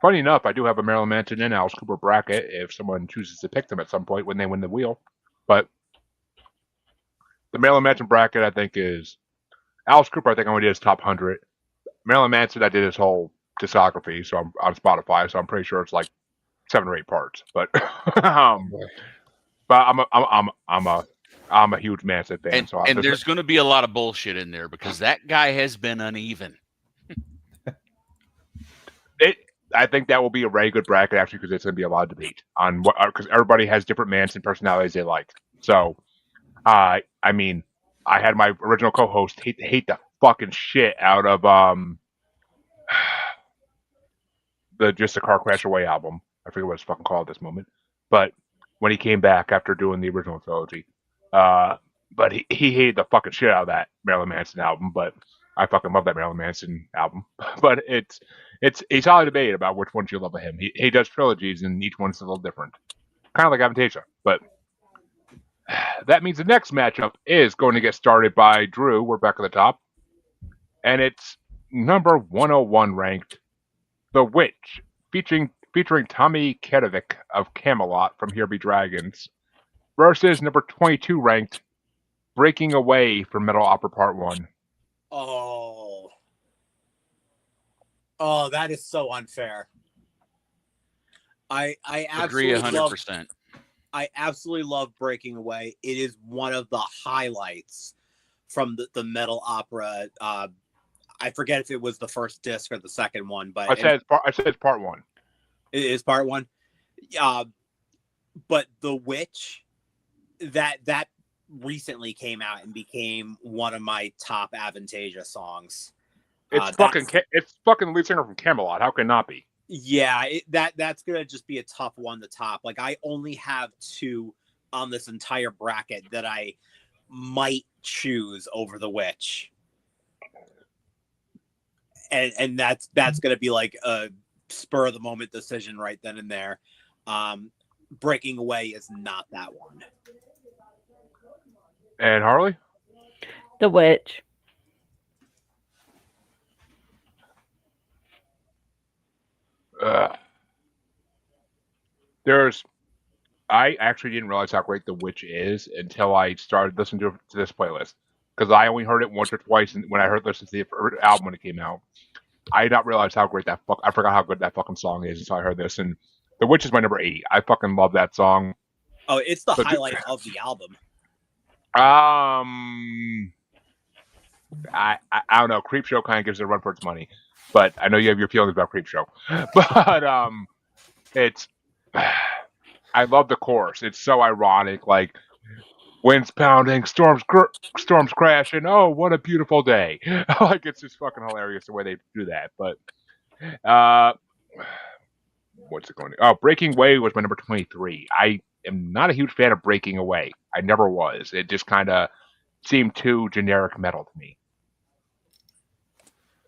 funny enough, I do have a Marilyn Manson and Alice Cooper bracket if someone chooses to pick them at some point when they win the wheel. But the Marilyn Manson bracket, I think, is Alice Cooper, I think, only did his top 100. Marilyn Manson, I did his whole discography, so I'm on Spotify, so I'm pretty sure it's like 7 or 8 parts. But but I'm a huge Manson fan. And, So and there's going to be a lot of bullshit in there because that guy has been uneven. I think that will be a very good bracket actually because it's going to be a lot of debate on what because everybody has different Manson personalities they like. So, I mean, I had my original co-host hate the fucking shit out of the Car Crash Away album. I forget what it's fucking called at this moment, but when he came back after doing the original trilogy, but he hated the fucking shit out of that Marilyn Manson album, but I fucking love that Marilyn Manson album. But it's a solid debate about which ones you love of him. He does trilogies, and each one's a little different, kind of like Avantasia. But that means the next matchup is going to get started by Drew. We're back at the top, and it's number 101 ranked, The Witch, featuring Tommy Kedovic of Camelot from Here Be Dragons, versus number 22 ranked, Breaking Away from Metal Opera Part 1. Oh, that is so unfair. I agree absolutely 100%. I absolutely love Breaking Away. It is one of the highlights from the metal opera. I forget if it was the first disc or the second one, but I said it's part 1. It is part 1. But The Witch, that recently came out and became one of my top Avantasia songs. It's fucking the lead singer from Camelot. How can it not be? Yeah, that's gonna just be a tough one to top. Like I only have 2 on this entire bracket that I might choose over The Witch, and that's gonna be like a spur of the moment decision right then and there. Breaking Away is not that one. And Harley? The Witch. I actually didn't realize how great The Witch is until I started listening to this playlist, because I only heard it once or twice, and when I listened to the album when it came out, I did not realize how great I forgot how good that fucking song is until I heard this. And The Witch is my number 8. I fucking love that song. Oh, it's the highlight of the album. I don't know. Creepshow kind of gives it a run for its money, but I know you have your feelings about Creepshow. But it's I love the chorus. It's so ironic, like winds pounding, storms crashing. Oh, what a beautiful day! Like it's just fucking hilarious the way they do that. But what's it going to? Oh, Breaking Away was my number 23. I am not a huge fan of Breaking Away. I never was. It just kind of seemed too generic metal to me.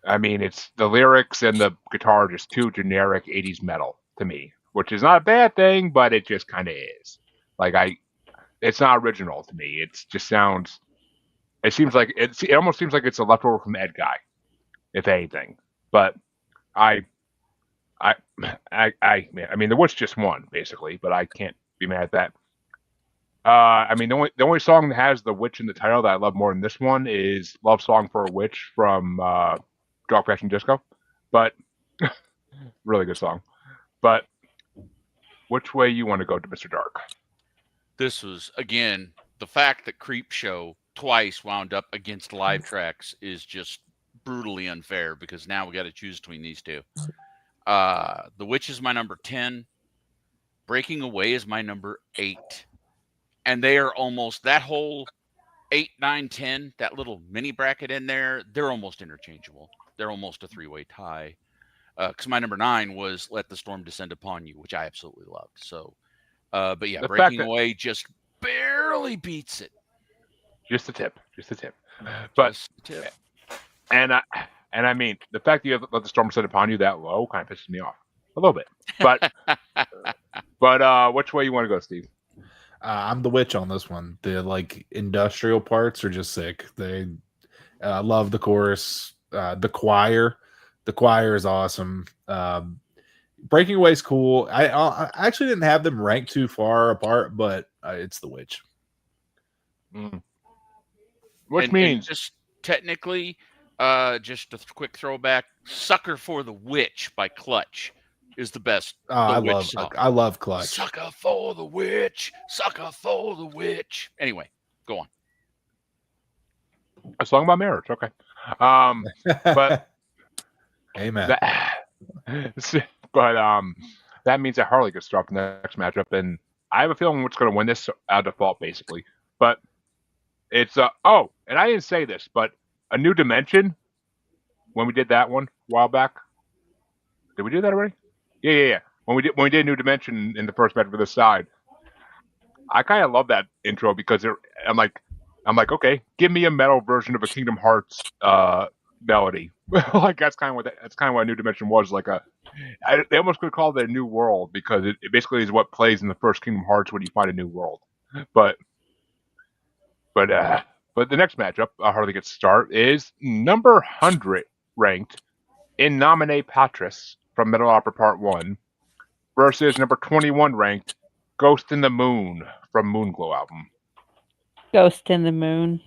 I mean, it's the lyrics and the guitar are just too generic 80s metal to me, which is not a bad thing, but it just kind of is. Like it's not original to me. It just sounds. It seems like it almost seems like it's a leftover from Ed Guy, if anything. But I mean, The Witch just won basically, but I can't be mad at that. I mean, the only song that has The Witch in the title that I love more than this one is "Love Song for a Witch" from Dog Fashion Disco, but really good song. But which way you want to go to, Mr. Dark? This was, again, the fact that Creepshow twice wound up against Live Tracks is just brutally unfair because now we got to choose between these two. The Witch is my number 10. Breaking Away is my number 8. And they are almost, that whole 8, 9, 10, that little mini bracket in there, they're almost interchangeable. They're almost a 3-way tie. Because my number 9 was Let the Storm Descend Upon You, which I absolutely loved. So, but yeah, Breaking Away just barely beats it. Just a tip. But just a tip. And I mean, the fact that you Let the Storm Descend Upon You that low kind of pisses me off a little bit. But which way you want to go, Steve? I'm The Witch on this one. The like industrial parts are just sick. They love the chorus. The choir is awesome. Breaking Away is cool. I actually didn't have them ranked too far apart, but it's The Witch. Which means just technically, just a quick throwback, "Sucker for the Witch" by Clutch is the best. I Witch song. love Clutch. Sucker for the witch, sucker for the witch. Anyway, go on. A song about marriage. Okay. But Amen. That means that Harley gets dropped in the next matchup, and I have a feeling what's going to win this out of default, basically. But it's and I didn't say this, but A New Dimension, when we did that one a while back. Did we do that already? Yeah. When we did A New Dimension in the first match for this side, I kind of love that intro because I'm like, okay, give me a metal version of a Kingdom Hearts melody. Like that's kind of what A New Dimension was. Like they almost could call it a new world because it basically is what plays in the first Kingdom Hearts when you find a new world. But the next matchup, Harley gets start, is number 100 ranked In Nomine Patris from Metal Opera Part 1 versus number 21 ranked Ghost in the Moon from Moonglow album. Ghost in the Moon.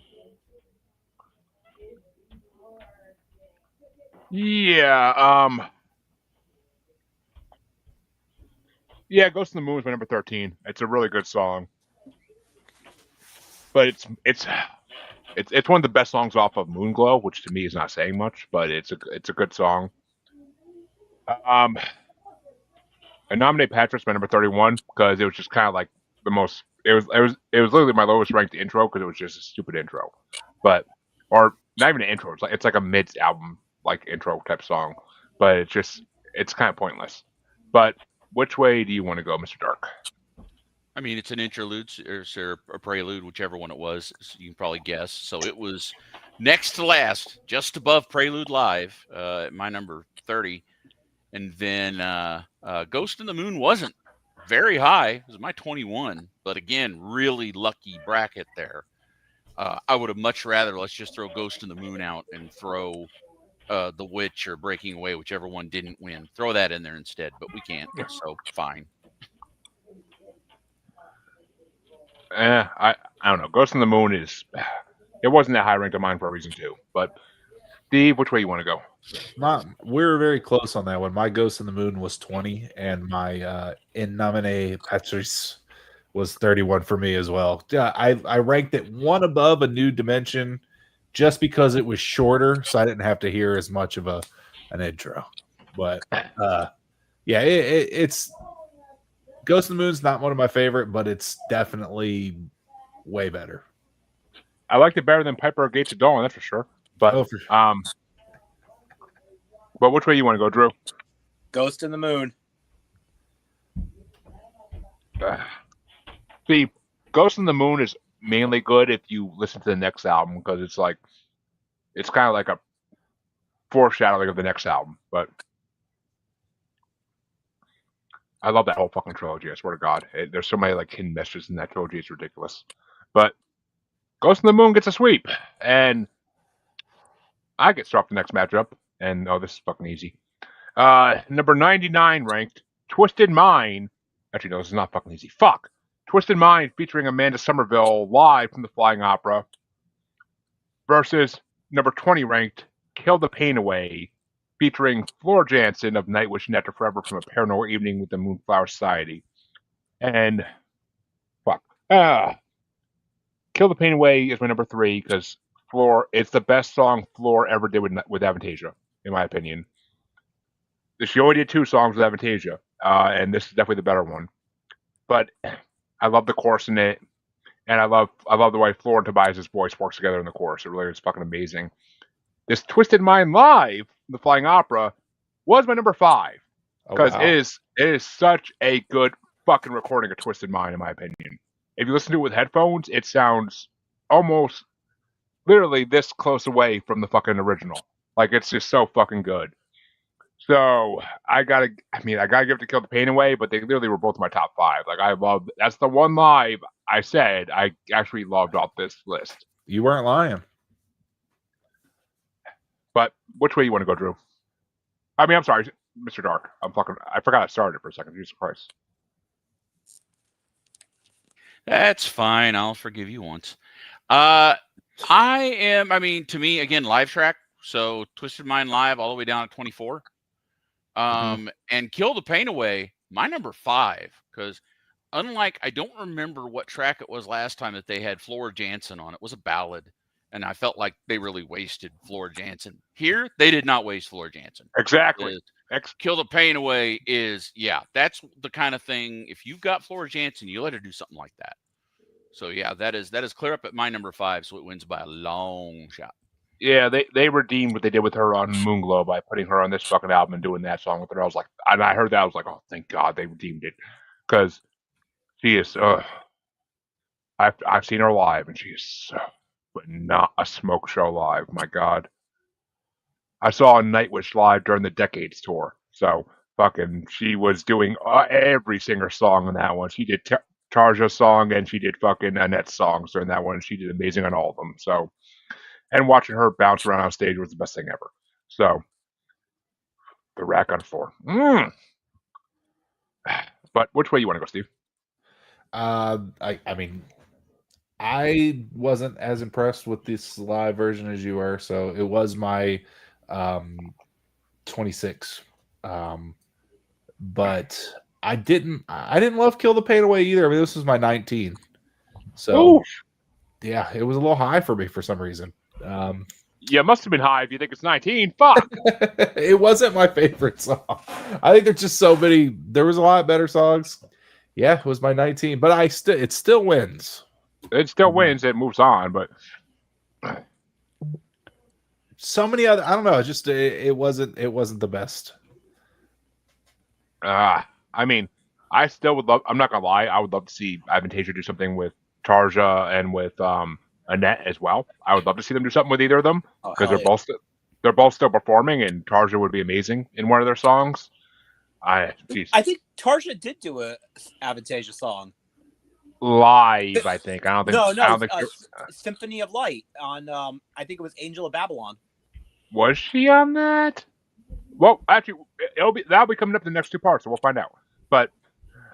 Yeah, Ghost in the Moon is my number 13. It's a really good song. But it's one of the best songs off of Moonglow, which to me is not saying much, but it's a good song. I nominate Patris my number 31 because it was just kind of like the most. It was literally my lowest ranked intro because it was just a stupid intro, or not even an intro. It's like a mid album like intro type song, but it's kind of pointless. But which way do you want to go, Mr. Dark? I mean, it's an interlude or a prelude, whichever one it was. So you can probably guess. So it was next to last, just above Prelude Live, at my number 30. And then Ghost in the Moon wasn't very high. It was my 21. But again, really lucky bracket there. I would have much rather let's just throw Ghost in the Moon out and throw The Witch or Breaking Away, whichever one didn't win. Throw that in there instead, but we can't. So fine. I don't know. Ghost in the Moon it wasn't that high ranked of mine for a reason too. But Steve, which way you want to go? We're very close on that one. My Ghost in the Moon was 20, and my In Nomine Patris was 31 for me as well. Yeah, I ranked it one above A New Dimension just because it was shorter, so I didn't have to hear as much of an intro. But it's Ghost in the Moon's not one of my favorite, but it's definitely way better. I liked it better than Piper of Gates of Dawn, that's for sure. But but which way you want to go, Drew? Ghost in the Moon. See, Ghost in the Moon is mainly good if you listen to the next album because it's kind of like a foreshadowing of the next album. But I love that whole fucking trilogy. I swear to God, there's so many like hidden messages in that trilogy. It's ridiculous. But Ghost in the Moon gets a sweep, and I get dropped the next matchup. And this is fucking easy. Number 99 ranked Twisted Mind. Actually, no, this is not fucking easy. Fuck. Twisted Mind featuring Amanda Somerville live from the Flying Opera versus number 20 ranked Kill the Pain Away featuring Floor Jansen of Nightwish and After Forever from A Paranormal Evening with the Moonflower Society. And fuck. Kill the Pain Away is my number 3 because it's the best song Floor ever did with Avantasia, in my opinion. She only did 2 songs with Avantasia, and this is definitely the better one. But I love the chorus in it, and I love the way Floor and Tobias' voice works together in the chorus. It really is fucking amazing. This Twisted Mind live, the Flying Opera, was my number 5 because it is such a good fucking recording of Twisted Mind, in my opinion. If you listen to it with headphones, it sounds almost literally this close away from the fucking original. Like it's just so fucking good. So I gotta give it to Kill the Pain Away, but they literally were both my top 5. Like that's the one live I said I actually loved off this list. You weren't lying. But which way you want to go, Drew? I mean, I'm sorry, Mr. Dark. I forgot I started for a second. Jesus Christ. That's fine. I'll forgive you once. I mean, to me, again, live track. So Twisted Mind live all the way down at 24. And Kill the Pain Away, my number 5, because unlike, I don't remember what track it was last time that they had Flora Jansen on. It was a ballad, and I felt like they really wasted Flora Jansen. Here, they did not waste Flora Jansen. Exactly. Kill the Pain Away is, yeah, that's the kind of thing. If you've got Flora Jansen, you let her do something like that. So yeah, that is clear up at my number 5, so it wins by a long shot. Yeah, they redeemed what they did with her on Moonglow by putting her on this fucking album and doing that song with her. I was like, and I heard that, I was like, oh, thank God they redeemed it, because she is. I've seen her live, and she is but not a smoke show live. My God, I saw Nightwish live during the Decades tour, so fucking she was doing every singer song on that one. She did Tarja's song, and she did fucking Annette's songs during that one. She did amazing on all of them. So. And watching her bounce around on stage was the best thing ever. So, the rack on 4. But which way you want to go, Steve? I mean, I wasn't as impressed with this live version as you were, so it was my 26. But I didn't love Kill the Pain Away either. I mean, this was my 19. So, Oof. Yeah, it was a little high for me for some reason. Yeah, it must have been high if you think it's 19. Fuck. It wasn't my favorite song. I think there's just so many. There was a lot better songs. Yeah, it was my 19, but it still wins. It still wins. It moves on, but so many other. I don't know. Just it wasn't the best. I mean, I still would love. I'm not gonna lie. I would love to see Avantasia do something with Tarja and with Annette as well. I would love to see them do something with either of them, because they're both still performing, and Tarja would be amazing in one of their songs. I think Tarja did do a Avantasia song live. I think. I don't think. No. I don't think Symphony of Light on. I think it was Angel of Babylon. Was she on that? Well, actually, that'll be coming up in the next 2 parts, so we'll find out. But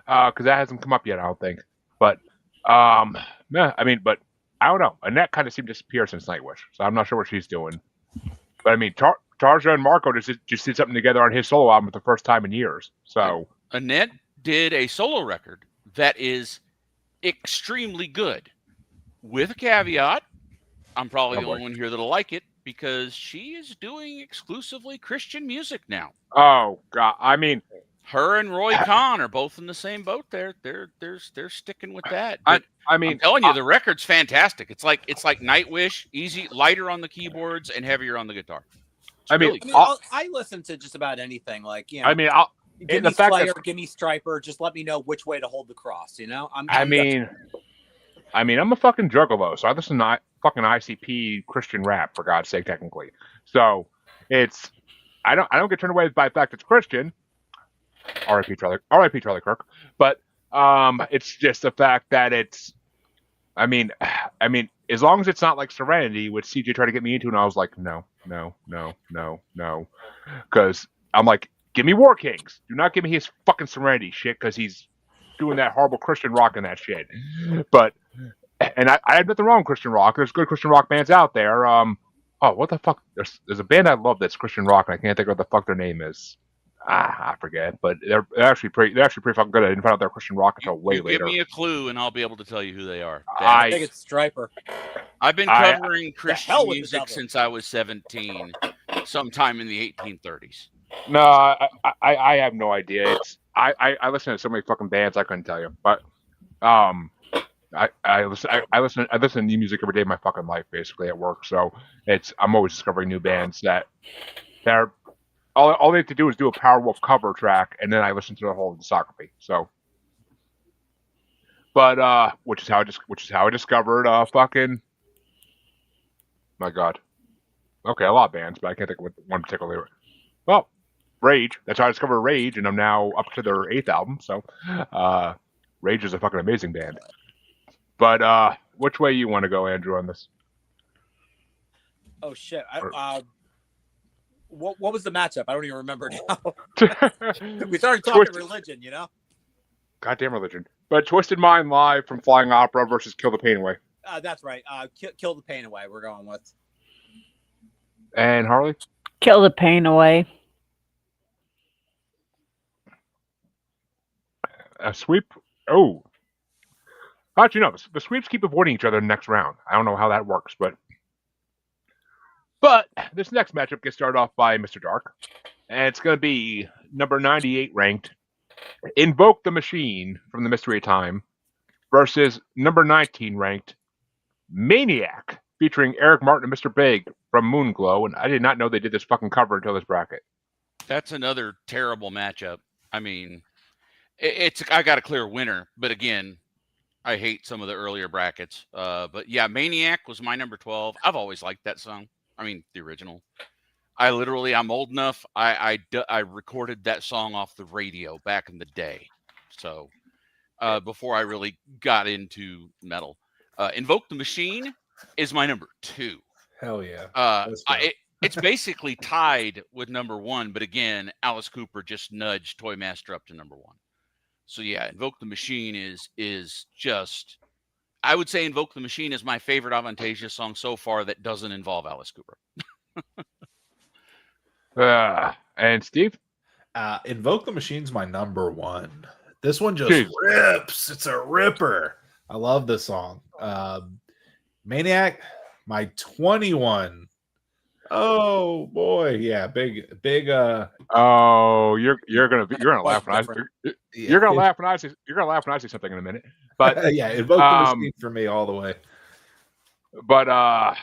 because that hasn't come up yet, I don't think. But yeah, I mean, but I don't know. Annette kind of seemed to disappear since Nightwish, so I'm not sure what she's doing. But I mean, Tarja and Marco just did something together on his solo album for the first time in years. So Annette did a solo record that is extremely good, with a caveat. I'm probably the only one here that'll like it, because she is doing exclusively Christian music now. Oh God, I mean, her and Roy Khan are both in the same boat. They're sticking with that. But I mean, I'm telling you, the record's fantastic. It's like Nightwish, easy, lighter on the keyboards and heavier on the guitar. I listen to just about anything. Like, you know, I mean, give me Slayer, give me Stryper. Just let me know which way to hold the cross. You know, I'm a fucking juggalo, so I listen to fucking ICP Christian rap, for God's sake, technically. So it's I don't get turned away by the fact it's Christian. R.I.P. Charlie Kirk. But it's just the fact that it's. I mean, as long as it's not like Serenity, which CJ tried to get me into, and I was like, no, because I'm like, give me War Kings. Do not give me his fucking Serenity shit, because he's doing that horrible Christian rock and that shit. But and I have nothing wrong with Christian rock. There's good Christian rock bands out there. What the fuck? There's a band I love that's Christian rock, and I can't think of what the fuck their name is. I forget, but they're actually pretty fucking good. I didn't find out they're Christian rock until way later. Give me a clue, and I'll be able to tell you who they are. I think it's Stryper. I've been covering Christian music since I was 17, sometime in the 1830s. No, I have no idea. I listen to so many fucking bands I couldn't tell you, but I listen to new music every day of my fucking life, basically at work. So I'm always discovering new bands that they're. All they have to do is do a Powerwolf cover track, and then I listen to the whole discography. So, but which is how I discovered fucking. My God. Okay, a lot of bands, but I can't think of one particular. Well, Rage. That's how I discovered Rage, and I'm now up to their 8th album. So, Rage is a fucking amazing band. But which way you want to go, Andrew, on this? Oh shit! What was the matchup? I don't even remember now. We started talking religion, you know. Goddamn religion. But Twisted Mind live from Flying Opera versus Kill the Pain Away. That's right. Kill the pain away. We're going with. And Harley? Kill the pain away. A sweep. Oh. How'd you know? The sweeps keep avoiding each other in the next round. I don't know how that works, but this next matchup gets started off by Mr. Dark. And it's going to be number 98 ranked Invoke the Machine from the Mystery of Time versus number 19 ranked Maniac featuring Eric Martin and Mr. Big from Moonglow. And I did not know they did this fucking cover until this bracket. That's another terrible matchup. I mean, I got a clear winner, but again, I hate some of the earlier brackets. But yeah, Maniac was my number 12. I've always liked that song. I mean, the original. I'm old enough. I recorded that song off the radio back in the day. So before I really got into metal. Invoke the Machine is my number 2. Hell yeah. It's basically tied with number 1, but again, Alice Cooper just nudged Toymaster up to number 1. So yeah, Invoke the Machine is just, I would say Invoke the Machine is my favorite Avantasia song so far that doesn't involve Alice Cooper. And Steve? Invoke the Machine's my number 1. This one just rips. It's a ripper. I love this song. Maniac, my 21. Oh boy, yeah, big. Oh, you're gonna laugh when I say something in a minute. But yeah, Invoke the Machine for me all the way. But I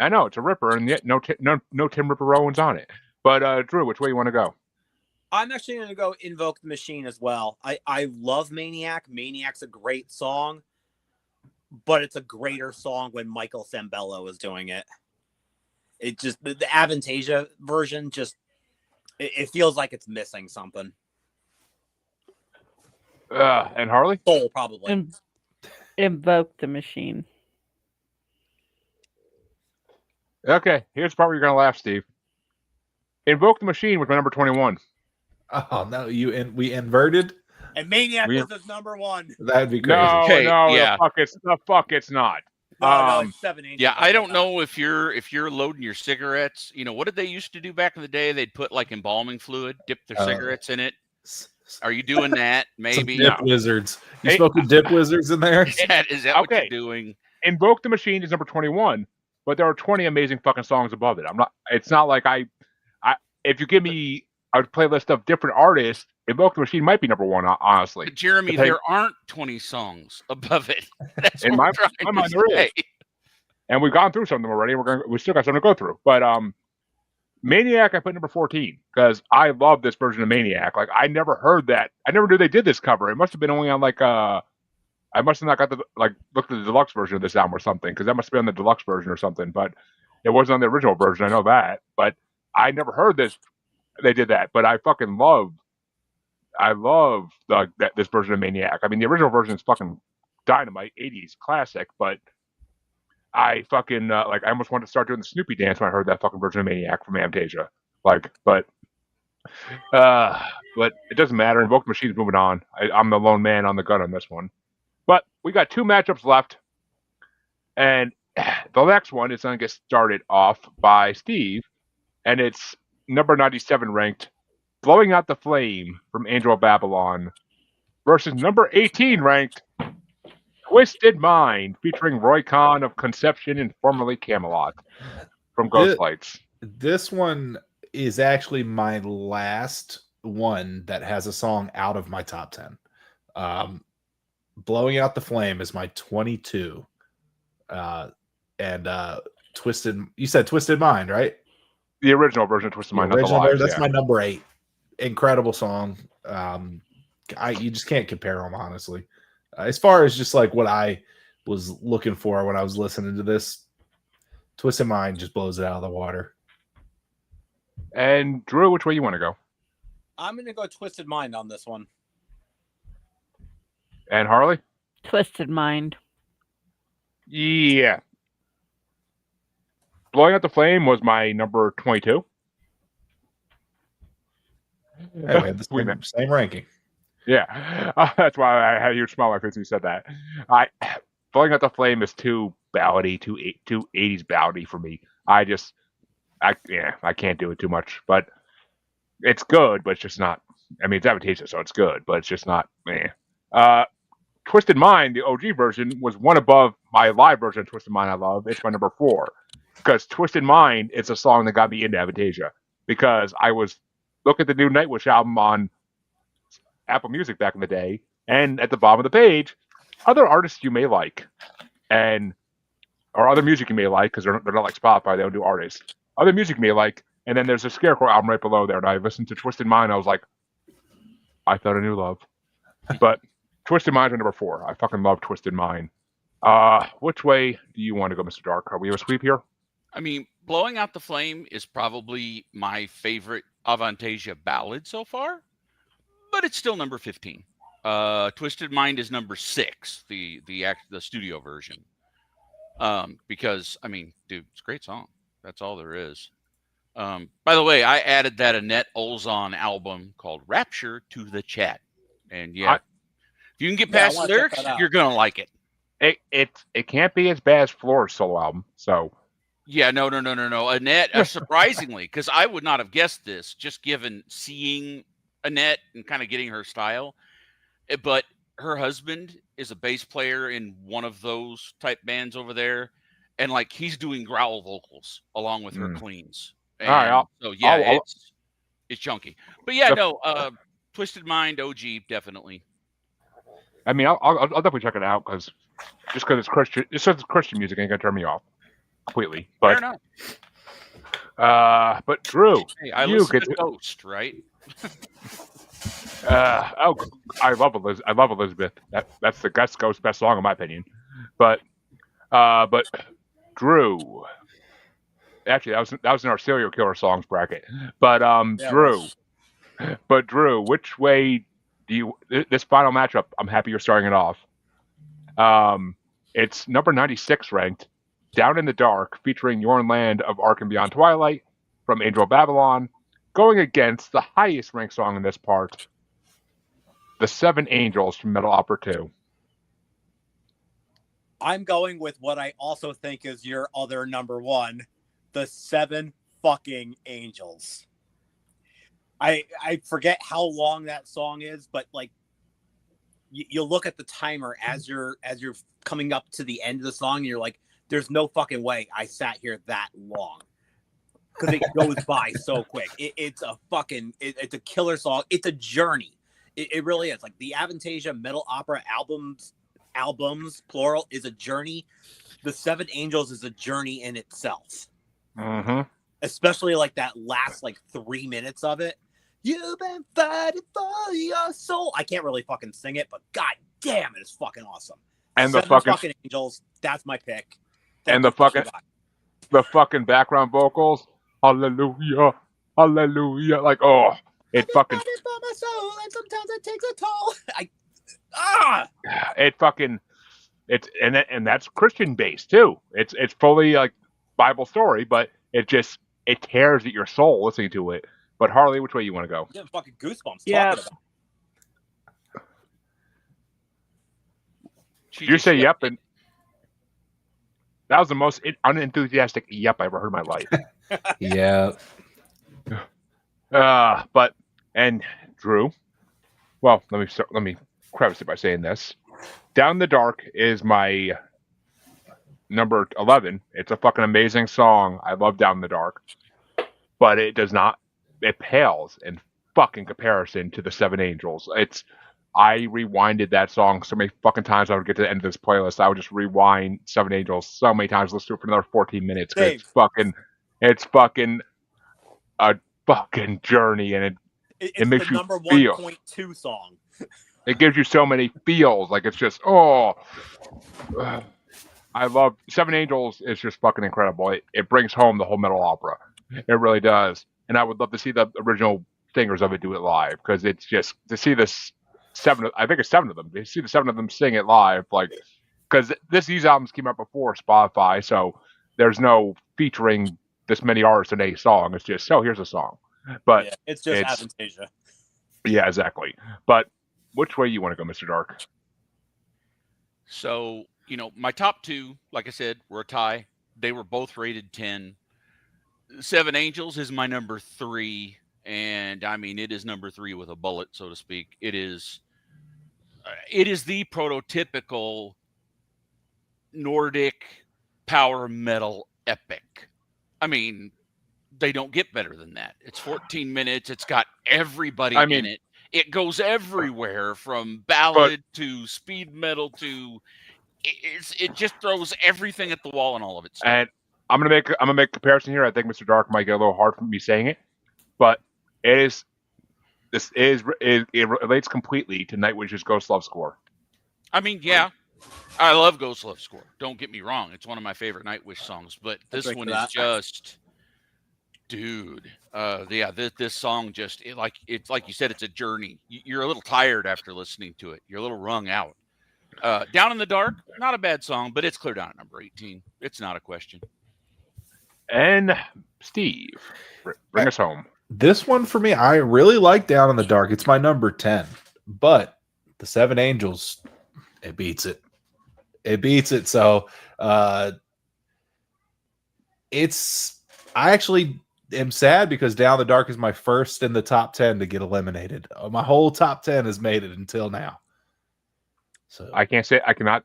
know it's a ripper, and yet no Tim Ripper Owens on it. But Drew, which way you want to go? I'm actually going to go Invoke the Machine as well. I love Maniac. Maniac's a great song, but it's a greater song when Michael Sembello is doing it. It just, the Avantasia version just, it feels like it's missing something. And Harley? Soul, probably. Invoke the Machine. Okay, here's the part where you're going to laugh, Steve. Invoke the Machine was my number 21. Oh, no, we inverted? And Maniac was his number 1. That'd be crazy. No, Okay, no, yeah. the fuck it's not. No, it's 7 Angels. Yeah, I don't know if you're loading your cigarettes. You know, what did they used to do back in the day? They'd put like embalming fluid, dip their cigarettes in it. Are you doing that? Maybe. Some dip wizards. You smoking dip wizards in there? Is that what you're doing? Invoke the Machine is number 21, but there are 20 amazing fucking songs above it. It's not like if you give me a playlist of different artists, Invoke the Machine might be number 1, honestly. But Jeremy, there aren't 20 songs above it. That's in what my mind, there is. And we've gone through some of them already. We still got some to go through. But Maniac, I put number 14 because I love this version of Maniac. Like, I never heard that. I never knew they did this cover. It must have been only on I must have not got looked at the deluxe version of this album or something, because that must have been on the deluxe version or something. But it wasn't on the original version. I know that. But I never heard this. They did that. But I fucking love this version of Maniac. I mean, the original version is fucking dynamite, 80s classic, but I fucking I almost wanted to start doing the Snoopy dance when I heard that fucking version of Maniac from Avantasia. But it doesn't matter. Invoke the Machine's moving on. I'm the lone man on the gun on this one. But we got 2 matchups left, and the next one is going to get started off by Steve, and it's number 97 ranked Blowing Out the Flame from Angel of Babylon versus number 18 ranked Twisted Mind featuring Roy Khan of Conception and formerly Camelot from Ghostlights. This one is actually my last one that has a song out of my top 10. Blowing Out the Flame is my 22. And Twisted, you said Twisted Mind, right? The original version of Twisted Mind. That's my number 8. Incredible song. You just can't compare them, honestly. As far as just like what I was looking for when I was listening to this, Twisted Mind just blows it out of the water. And Drew, which way you want to go? I'm going to go Twisted Mind on this one. And Harley? Twisted Mind. Yeah. Blowing Out the Flame was my number 22. Hey, we had the same ranking. Yeah. That's why I had a huge smile on my face when you said that. Blowing Out the Flame is too ballady, too 80s ballady for me. I can't do it too much. But it's good, but it's just not. I mean, it's Avantasia, so it's good, but it's just not. Twisted Mind, the OG version, was one above my live version of Twisted Mind I love. It's my number 4. Because Twisted Mind is a song that got me into Avantasia. Because I was looking at the new Nightwish album on Apple Music back in the day, and at the bottom of the page, other artists you may like, or other music you may like, because they're not like Spotify, they don't do artists. Other music you may like, and then there's a Scarecrow album right below there, and I listened to Twisted Mind, I was like, I found a new love. But Twisted Mind's my number 4. I fucking love Twisted Mind. Which way do you want to go, Mr. Dark? Are we a sweep here? I mean, Blowing Out the Flame is probably my favorite Avantasia ballad so far, but it's still number 15. Twisted Mind is number 6, the studio version. Because I mean, dude, it's a great song. That's all there is. By the way, I added that Annette Olzon album called Rapture to the chat, and if you can get past the lyrics, you're gonna like it. It can't be as bad as Floor's solo album. So yeah, no. Annette, surprisingly, because I would not have guessed this, just given seeing Annette and kind of getting her style, but her husband is a bass player in one of those type bands over there, and like he's doing growl vocals along with her cleans. And all right, it's chunky. But yeah, Twisted Mind OG definitely. I mean, I'll definitely check it out because it's Christian. It's just Christian music ain't gonna turn me off completely. But fair enough. But Drew, hey, I listen to Ghost, right? I love Elizabeth. That's Ghost's best song in my opinion. But Drew, actually that was in our serial killer songs bracket. But Drew, which way do you this final matchup? I'm happy you're starting it off. It's number 96 ranked, Down in the Dark, featuring Yorn Land of Ark and Beyond Twilight from Angel of Babylon, going against the highest ranked song in this part, The 7 Angels from Metal Opera 2. I'm going with what I also think is your other number 1, The 7 fucking Angels. I forget how long that song is, but like you look at the timer as you're coming up to the end of the song, and you're like, there's no fucking way I sat here that long. Because it goes by so quick. It's a killer song. It's a journey. It really is. Like the Avantasia Metal Opera albums plural is a journey. The 7 Angels is a journey in itself. Mm-hmm. Especially like that last 3 minutes of it. You've been fighting for your soul. I can't really fucking sing it, but god damn, it is fucking awesome. And the fucking Angels, that's my pick. And the fucking background vocals, hallelujah, hallelujah, like it fucking. For my soul, and sometimes it takes a toll. And that's Christian based too. It's fully like Bible story, but it tears at your soul listening to it. But Harley, which way you want to go? I'm getting fucking goosebumps talking about it. You say yep, and that was the most unenthusiastic yep I ever heard in my life. Yeah. And Drew, well, let me preface it by saying this. Down in the Dark is my number 11. It's a fucking amazing song. I love Down in the Dark. But it pales in fucking comparison to the 7 Angels. I rewinded that song so many fucking times I would get to the end of this playlist. I would just rewind 7 Angels so many times, listen to it for another 14 minutes. It's fucking a fucking journey, and it makes the you number feel. 1.2 song. It gives you so many feels. Like it's just I love 7 Angels. Is just fucking incredible. It brings home the whole metal opera. It really does. And I would love to see the original singers of it do it live, because it's just to see this I think it's 7 of them. To see the 7 of them sing it live, because these albums came out before Spotify, so there's no featuring this many artists in a song. It's just here's a song. But yeah, it's just Avantasia. Yeah, exactly. But which way you want to go, Mr. Dark? So my top two, like I said, were a tie. They were both rated 10. Seven Angels is my number 3, and I mean it is number 3 with a bullet, so to speak. It is the prototypical Nordic power metal epic. I mean, they don't get better than that. It's 14 minutes. It's got everybody in it. It goes everywhere from ballad to speed metal to it just throws everything at the wall and all of it stuff. And I'm gonna make a comparison here. I think Mr. Dark might get a little hard for me saying it, but it relates completely to Nightwish's Ghost Love score. I mean, yeah, I love Ghost Love score. Don't get me wrong; it's one of my favorite Nightwish songs. But this one is just, dude. This song just it's like you said, it's a journey. You're a little tired after listening to it. You're a little wrung out. Down in the Dark, not a bad song, but it's clear down at number 18. It's not a question. And Steve, bring us home. This one for me, I really like Down in the Dark. It's my number 10. But the Seven Angels, it beats it. It beats it. So I actually am sad because Down in the Dark is my first in the top 10 to get eliminated. My whole top 10 has made it until now. So I can't say I cannot.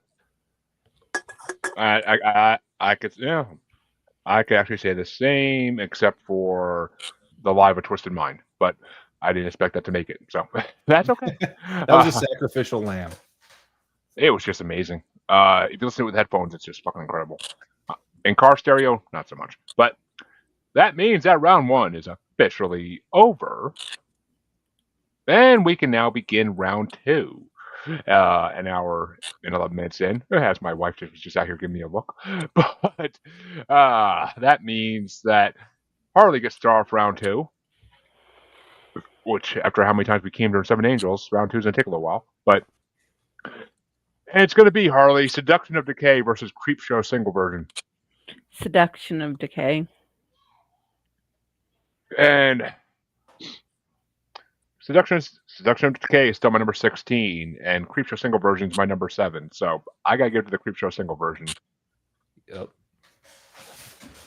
I could I could actually say the same except for the Live of Twisted Mind, but I didn't expect that to make it, so that's okay. That was a sacrificial lamb. It was just amazing. If you listen to it with headphones, it's just fucking incredible. In car stereo, not so much. But that means that round 1 is officially over, and we can now begin round 2. An hour and 11 minutes in, as my wife was just out here giving me a look. But that means that Harley gets to start off round 2, which, after how many times we came during Seven Angels, round 2 is going to take a little while. But it's going to be Harley, Seduction of Decay versus Creepshow single version. Seduction of Decay. And Seduction of Decay is still my number 16, and Creepshow single version is my number 7. So I gotta give it to the Creepshow single version. Yep.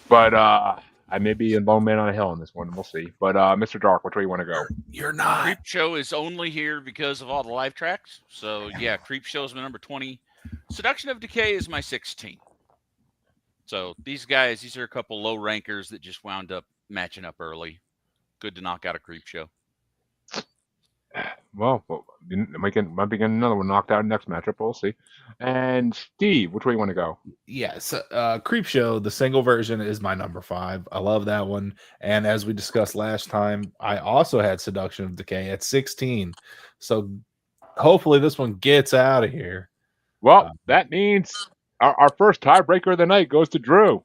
But I may be a lone man on a hill on this one. We'll see. But Mr. Dark, which way you want to go? You're not. Creepshow is only here because of all the live tracks. So yeah, Creepshow is my number 20. Seduction of Decay is my 16. So these are a couple low rankers that just wound up matching up early. Good to knock out a Creepshow. Well, might be getting another one knocked out in the next matchup. We'll see. And Steve, which way you want to go? Yes, Creepshow, the single version, is my number 5. I love that one. And as we discussed last time, I also had Seduction of Decay at 16. So hopefully this one gets out of here. Well, that means our first tiebreaker of the night goes to Drew.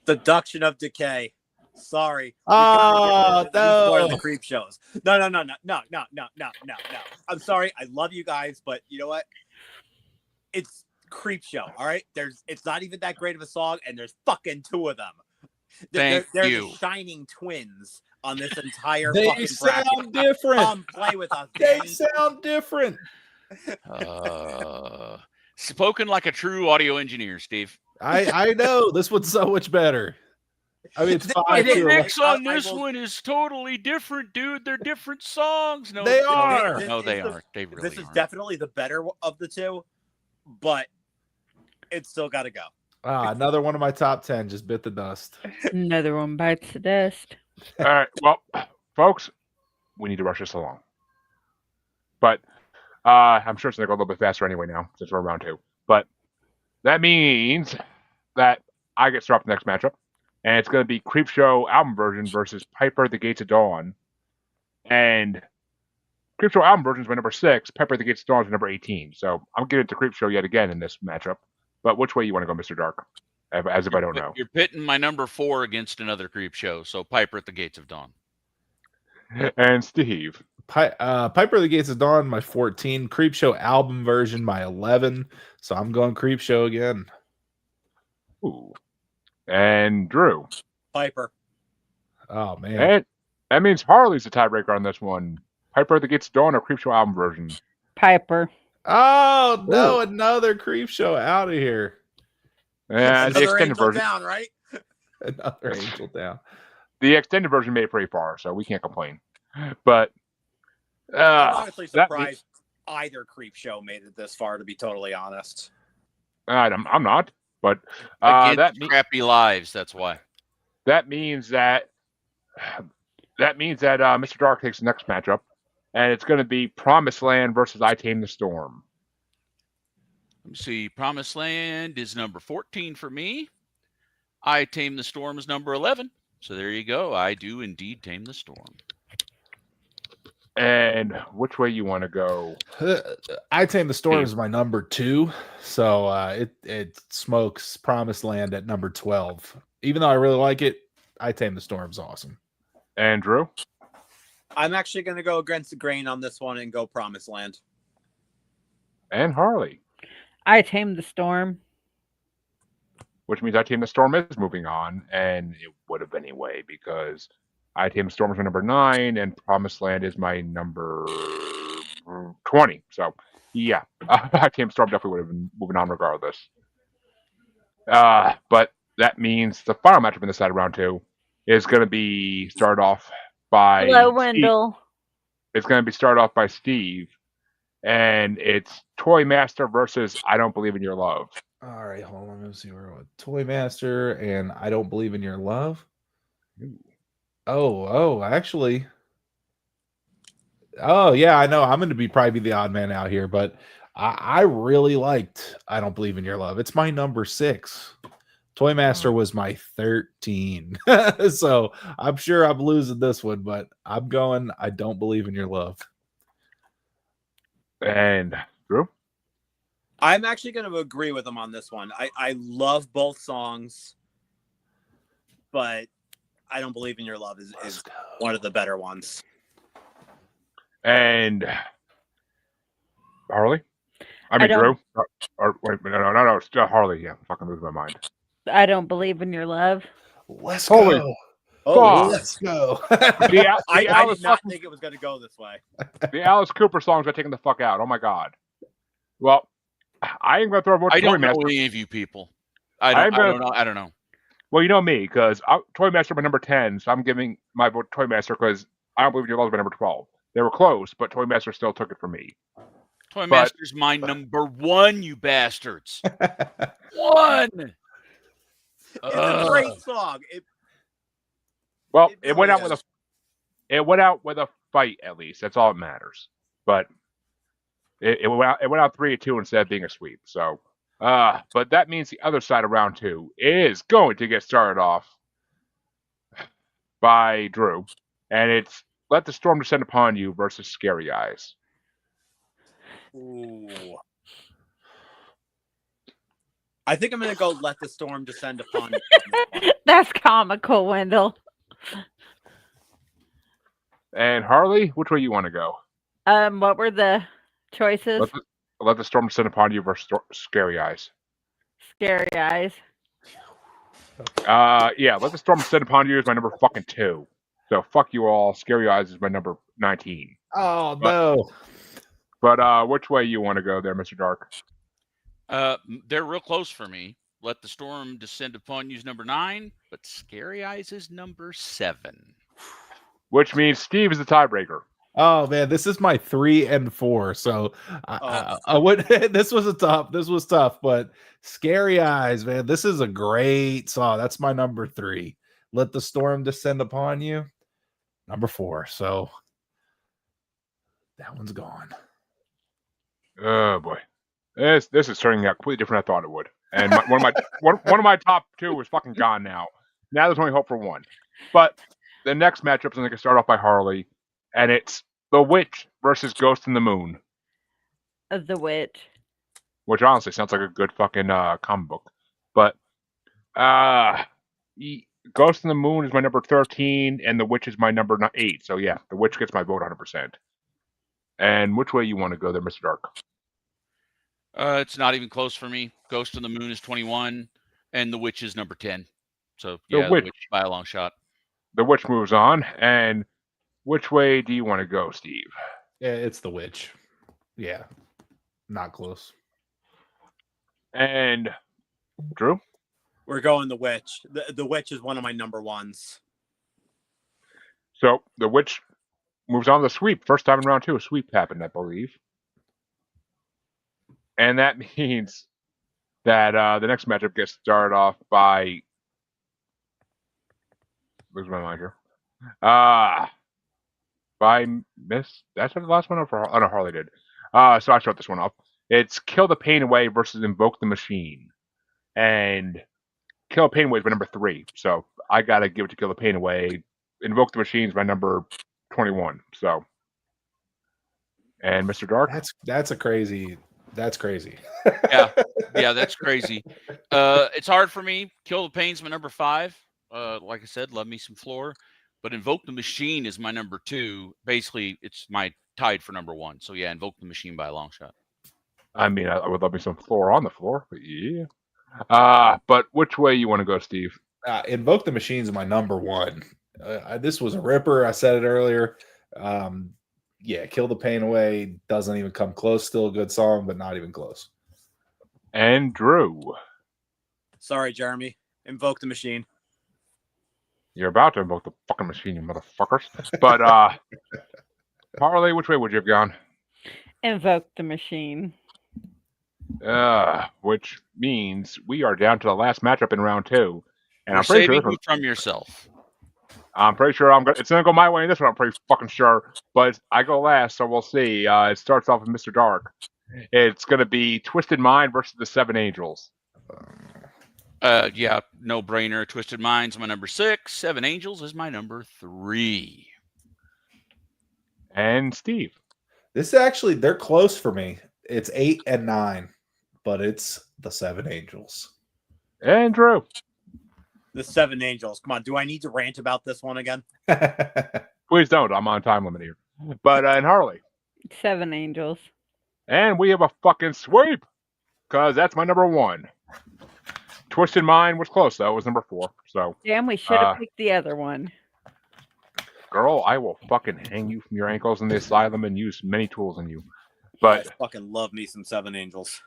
Seduction of Decay. Sorry. Oh, no. More of the creep shows. No. I'm sorry. I love you guys, but you know what? It's Creep Show. All right. It's not even that great of a song, and there's fucking 2 of them. They're the shining twins on this entire fucking bracket. They sound different. Come play with us. They sound different. Spoken like a true audio engineer, Steve. I know. This one's so much better. I mean, it's 5. The mix on this one is totally different, dude. They're different songs. No, they are. No, they aren't. They really This is definitely the better of the 2, but it's still got to go. Another one of my top 10 just bit the dust. Another one bites the dust. All right. Well, folks, we need to rush this along. But I'm sure it's going to go a little bit faster anyway now, since we're round 2. But that means that I get to start off the next matchup. And it's going to be Creepshow album version versus Piper at the Gates of Dawn. And Creepshow album version is my number 6. Piper at the Gates of Dawn is my number 18. So I'm giving it to Creepshow yet again in this matchup. But which way you want to go, Mr. Dark? As if I don't know. You're pitting my number 4 against another Creepshow. So Piper at the Gates of Dawn. And Steve. Piper at the Gates of Dawn, my 14. Creepshow album version, my 11. So I'm going Creepshow again. Ooh. And Drew. Piper. Oh, man. And that means Harley's the tiebreaker on this one. Piper at the Gates of Dawn or Creepshow album version? Piper. Oh no, another creep show out of here. Yeah, the Another extended Angel version. Down, right? Another Angel Down. The extended version made it pretty far, so we can't complain. But I'm honestly that surprised either creep show made it this far, to be totally honest. I'm not. But Against crappy lives, that's why. that means that Mr. Dark takes the next matchup, and it's going to be Promised Land versus I Tame the Storm. Let me see. Promised Land is number 14 for me. I Tame the Storm is number 11. So there you go. I do indeed tame the storm. And which way you want to go? I Tame the Storm is my number 2. So it smokes Promised Land at number 12. Even though I really like it, I Tame the Storm's awesome. And Drew? I'm actually going to go against the grain on this one and go Promised Land. And Harley? I Tame the Storm. Which means I Tame the Storm is moving on, and it would have anyway, because I Tame the Storm is my number 9, and Promised Land is my number 20. So, yeah, I Tame the Storm definitely would have been moving on regardless. But that means the final matchup in this side of round 2 is going to be started off by Hello, Wendell. It's going to be started off by Steve, and it's Toy Master versus I Don't Believe in Your Love. All right, hold on. Let's see where we're at. Toy Master and I Don't Believe in Your Love. Actually. Oh, yeah, I know. I'm going to probably be the odd man out here, but I really liked I Don't Believe in Your Love. It's my number 6. Toy Master was my 13. So I'm sure I'm losing this one, but I'm going I Don't Believe in Your Love. And Drew? I'm actually going to agree with him on this one. I love both songs, but I Don't Believe in Your Love is one of the better ones. And Harley? Drew? Wait, no, it's Harley. Yeah, fucking lose my mind. I Don't Believe in Your Love. Let's go. Let's go. I did not think it was going to go this way. The Alice Cooper songs are taking the fuck out. Oh my god. Well, I ain't gonna throw a vote. I don't know any of you people. I don't know. Well, you know me, because Toy Master my number 10, so I'm giving my vote to Toy Master because I Don't Believe in Your Love is my number 12. They were close, but Toy Master still took it from me. Toy Master's my number 1, you bastards. 1. It's a great song. It went out with a fight, at least. That's all that matters. But it went out 3-2 instead of being a sweep. So, but that means the other side of round 2 is going to get started off by Drew, and it's Let the Storm Descend Upon You versus Scary Eyes. Ooh. I think I'm going to go Let the Storm Descend Upon You. That's comical, Wendell. And Harley, which way you want to go? What were the choices? Let the Storm Descend Upon You versus Scary Eyes. Scary Eyes. Yeah, Let the Storm Descend Upon You is my number fucking 2. So fuck you all. Scary Eyes is my number 19. Oh, no. But which way you want to go there, Mr. Dark? They're real close for me. Let the Storm Descend Upon You is number 9, but Scary Eyes is number 7. Which means Steve is the tiebreaker. Oh man, this is my 3 and 4. So I would. This was tough, but Scary Eyes, man, this is a great song. That's my number 3. Let the Storm Descend Upon You, number 4. So that one's gone. Oh boy, this is turning out completely different than I thought it would. And one of my top 2 is fucking gone now. Now there's only hope for one. But the next matchup is going to start off by Harley, and it's The Witch versus Ghost in the Moon. The Witch. Which honestly sounds like a good fucking comic book. But Ghost in the Moon is my number 13, and The Witch is my number 8. So yeah, The Witch gets my vote 100%. And which way you want to go there, Mr. Dark? It's not even close for me. Ghost in the Moon is 21, and The Witch is number 10. So yeah, The Witch by a long shot. The Witch moves on, and which way do you want to go, Steve? Yeah, it's The Witch. Yeah, Not close. And Drew? We're going The Witch. The Witch is one of my number ones. So the Witch moves on to the sweep. First time in round 2, a sweep happened, I believe. And that means that the next matchup gets started off by... Lose my mind here. By Miss... That's the last one? Oh, no, Harley did. So I start this one off. It's Kill the Pain Away versus Invoke the Machine. And Kill the Pain Away is my number 3. So I got to give it to Kill the Pain Away. Invoke the Machine is my number 21. So... And Mr. Dark? That's crazy. Yeah, that's crazy. It's hard for me. Kill the Pain's my number 5. Like I said, love me some Floor. But Invoke the Machine is my number 2. Basically, it's my tied for number 1. So yeah, Invoke the Machine by a long shot. I mean, I would love me some Floor on the floor, but yeah. But which way you want to go, Steve? Invoke the Machine's my number 1. This was a ripper. I said it earlier. Yeah, Kill the Pain Away doesn't even come close. Still a good song, but not even close. And Drew. Sorry, Jeremy. Invoke the Machine. You're about to invoke the fucking machine, you motherfuckers. But, Harley, which way would you have gone? Invoke the Machine. Which means we are down to the last matchup in round 2. And I'm saving you from yourself. I'm pretty sure it's going to go my way in this one. I'm pretty fucking sure. But I go last, so we'll see. It starts off with Mr. Dark. It's going to be Twisted Mind versus the Seven Angels. Yeah, no brainer. Twisted Mind's my number 6. Seven Angels is my number 3. And Steve. This actually, they're close for me. It's 8 and 9, but it's the Seven Angels. And Drew. The Seven Angels. Come on, do I need to rant about this one again? Please don't. I'm on time limit here. But and Harley. Seven Angels. And we have a fucking sweep. Because that's my number 1. Twisted Mind was close, though. It was number 4. So, Damn, we should have picked the other one. Girl, I will fucking hang you from your ankles in the asylum and use many tools on you. But I fucking love me some Seven Angels.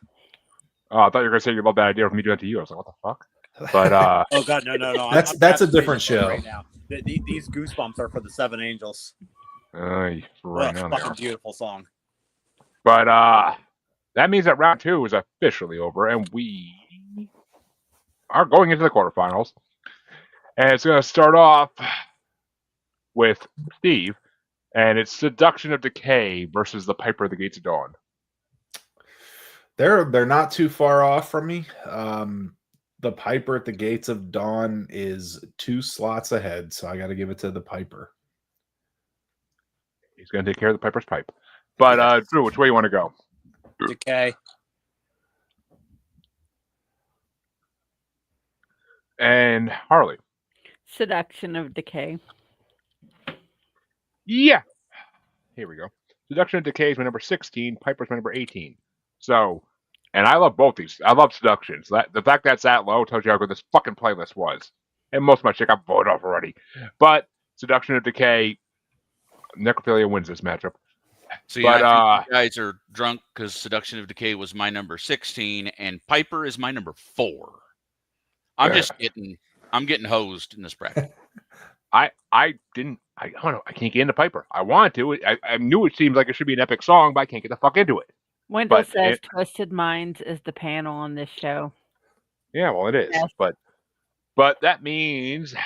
I thought you were going to say you love that idea of me doing that to you. I was like, what the fuck? But oh god, no. That's a different show. Right now. These goosebumps are for the Seven Angels. Right now fucking beautiful song. But that means that round 2 is officially over, and we are going into the quarterfinals. And it's going to start off with Steve, and it's Seduction of Decay versus the Piper of the Gates of Dawn. They're not too far off from me. The Piper at the Gates of Dawn is 2 slots ahead, so I got to give it to the Piper. He's going to take care of the Piper's pipe. But, Drew, which way you want to go? Decay. And Harley. Seduction of Decay. Yeah. Here we go. Seduction of Decay is my number 16. Piper's my number 18. So, and I love both these. I love Seduction. So the fact that's that low tells you how good this fucking playlist was. And most of my shit got voted off already. But Seduction of Decay, Necrophilia wins this matchup. So yeah, I think you guys are drunk because Seduction of Decay was my number 16 and Piper is my number 4. I'm getting hosed in this bracket. I don't know. I can't get into Piper. I wanted to. I knew it seemed like it should be an epic song, but I can't get the fuck into it. Wendell says Twisted Minds is the panel on this show. Yeah, well, it is. Yes. But that means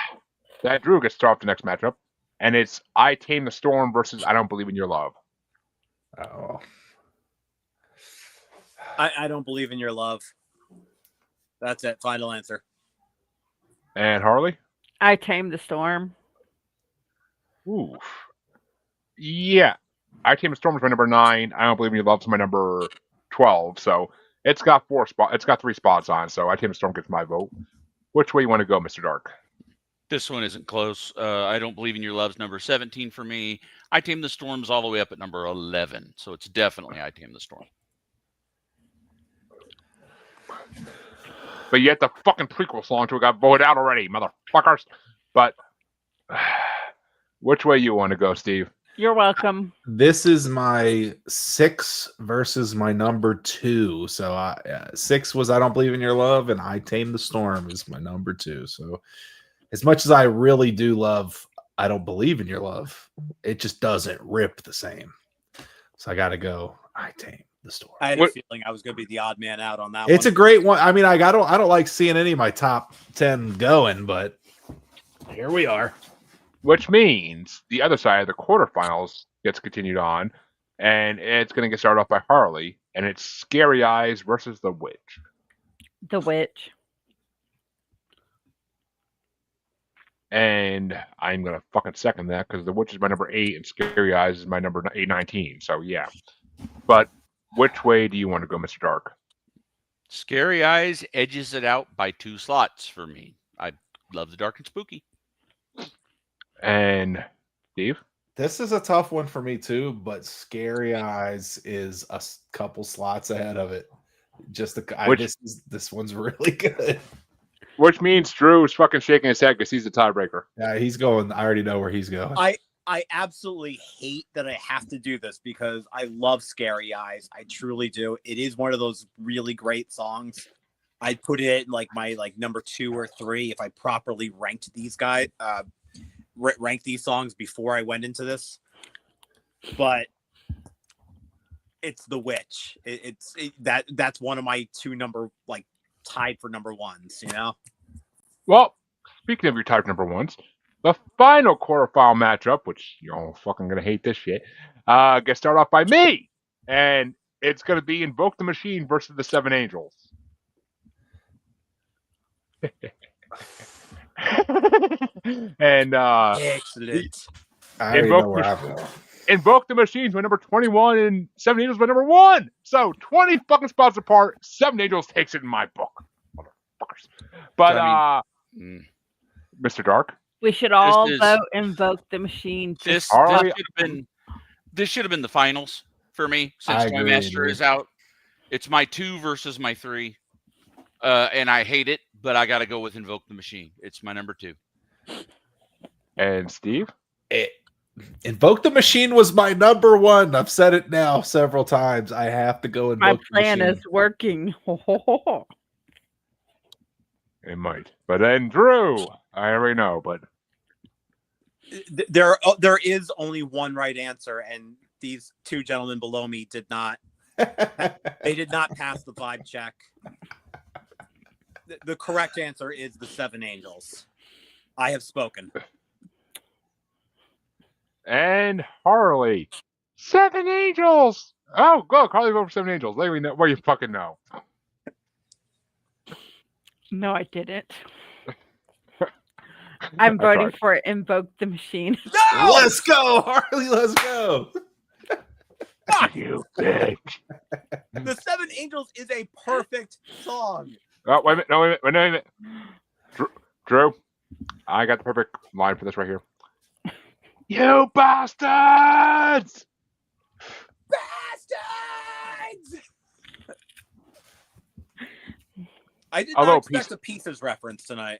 that Drew gets to start off the next matchup, and it's I Tame the Storm versus I Don't Believe in Your Love. Oh. I don't believe in your love. That's it. Final answer. And Harley? I Tame the Storm. Ooh. Yeah. I Tame the Storm is my number 9. I Don't Believe in Your Love is my number 12. So it's got 3 spots on. So I Tame the Storm gets my vote. Which way you want to go, Mr. Dark? This one isn't close. I Don't Believe in Your Love's number 17 for me. I Tame the Storm's all the way up at number 11. So it's definitely I Tame the Storm. But yet the fucking prequel song to it got voted out already, motherfuckers. But which way you want to go, Steve? You're welcome. This is my 6 versus my number 2. So 6 was I Don't Believe in Your Love, and I Tame the Storm is my number 2. So as much as I really do love I Don't Believe in Your Love, it just doesn't rip the same. So I got to go I Tame the Storm. I had a feeling I was going to be the odd man out on that one. It's a great one. I mean, I don't like seeing any of my top 10 going, but here we are. Which means the other side of the quarterfinals gets continued on, and it's going to get started off by Harley, and it's Scary Eyes versus The Witch. The Witch. And I'm going to fucking second that because The Witch is my number 8 and Scary Eyes is my number 819. So, yeah. But which way do you want to go, Mr. Dark? Scary Eyes edges it out by 2 slots for me. I love the dark and spooky. And Steve? This is a tough one for me too, but Scary Eyes is a couple slots ahead of it. This one's really good. Which means Drew is fucking shaking his head because he's the tiebreaker. Yeah, he's going. I already know where he's going. I absolutely hate that I have to do this because I love Scary Eyes. I truly do. It is one of those really great songs. I'd put it in my number 2 or 3 if I properly ranked these guys. Rank these songs before I went into this, but it's The Witch. That's one of my 2 tied for number 1s. You know. Well, speaking of your tied number 1s, the final quarterfinal matchup, which you're all fucking gonna hate this shit, gets started off by me, and it's gonna be Invoke the Machine versus the 7 Angels. And excellent. Invoke the Machine's my number 21 and 7 Angels my number 1. So 20 fucking spots apart. 7 Angels takes it in my book. Motherfuckers. But Mr. Dark? We should all vote Invoke the Machine. This should have been the finals for me since Toymaster is out. It's my 2 versus my 3. And I hate it, but I got to go with Invoke the Machine. It's my number 2. And Steve? Invoke the Machine was my number 1. I've said it now several times. I have to go Invoke the Machine. My plan is working. It might. But then Drew, I already know, but there is only one right answer, and these 2 gentlemen below me did not. They did not pass the vibe check. The correct answer is the 7 Angels. I have spoken. And Harley. 7 Angels! Oh, go. Harley vote for 7 Angels. Let me know where you fucking know. No, I didn't. I'm voting for Invoke the Machine. No! Let's go, Harley. Let's go. Fuck you, bitch. The 7 Angels is a perfect song. Oh, wait a minute. Drew, I got the perfect line for this right here. You bastards! Bastards! I did not expect a Pieces reference tonight.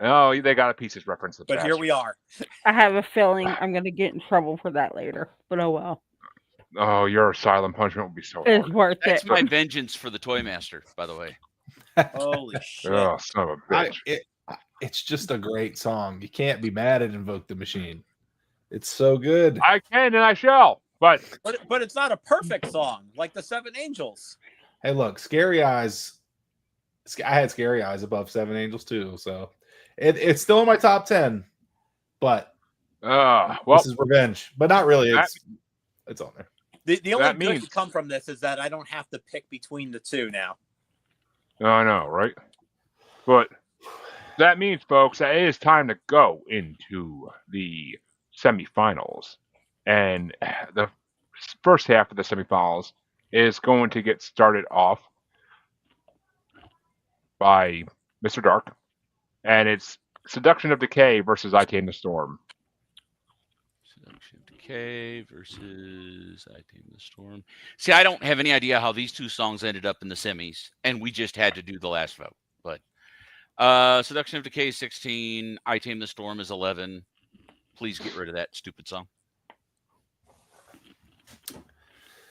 Oh, they got a Pieces reference. But here we are. I have a feeling I'm going to get in trouble for that later. But oh well. Oh, your silent punishment will be so It's hard. worth That's it. my vengeance for the Toymaster, by the way. Holy shit. Oh, son of a bitch. It's just a great song. You can't be mad at Invoke the Machine. It's so good. I can and I shall, but it's not a perfect song like the 7 Angels. Hey, look, Scary Eyes. I had Scary Eyes above 7 Angels too, so it's still in my top 10. But well, this is revenge, but not really. It's on there. The only good to come from this is that I don't have to pick between the 2 now. I know, right? But that means, folks, that it is time to go into the semifinals. And the first half of the semifinals is going to get started off by Mr. Dark. And it's Seduction of Decay versus I Tame the Storm. Seduction of Decay versus I Tame the Storm. See, I don't have any idea how these 2 songs ended up in the semis, and we just had to do the last vote. But Seduction of Decay is 16. I Tame the Storm is 11. Please get rid of that stupid song.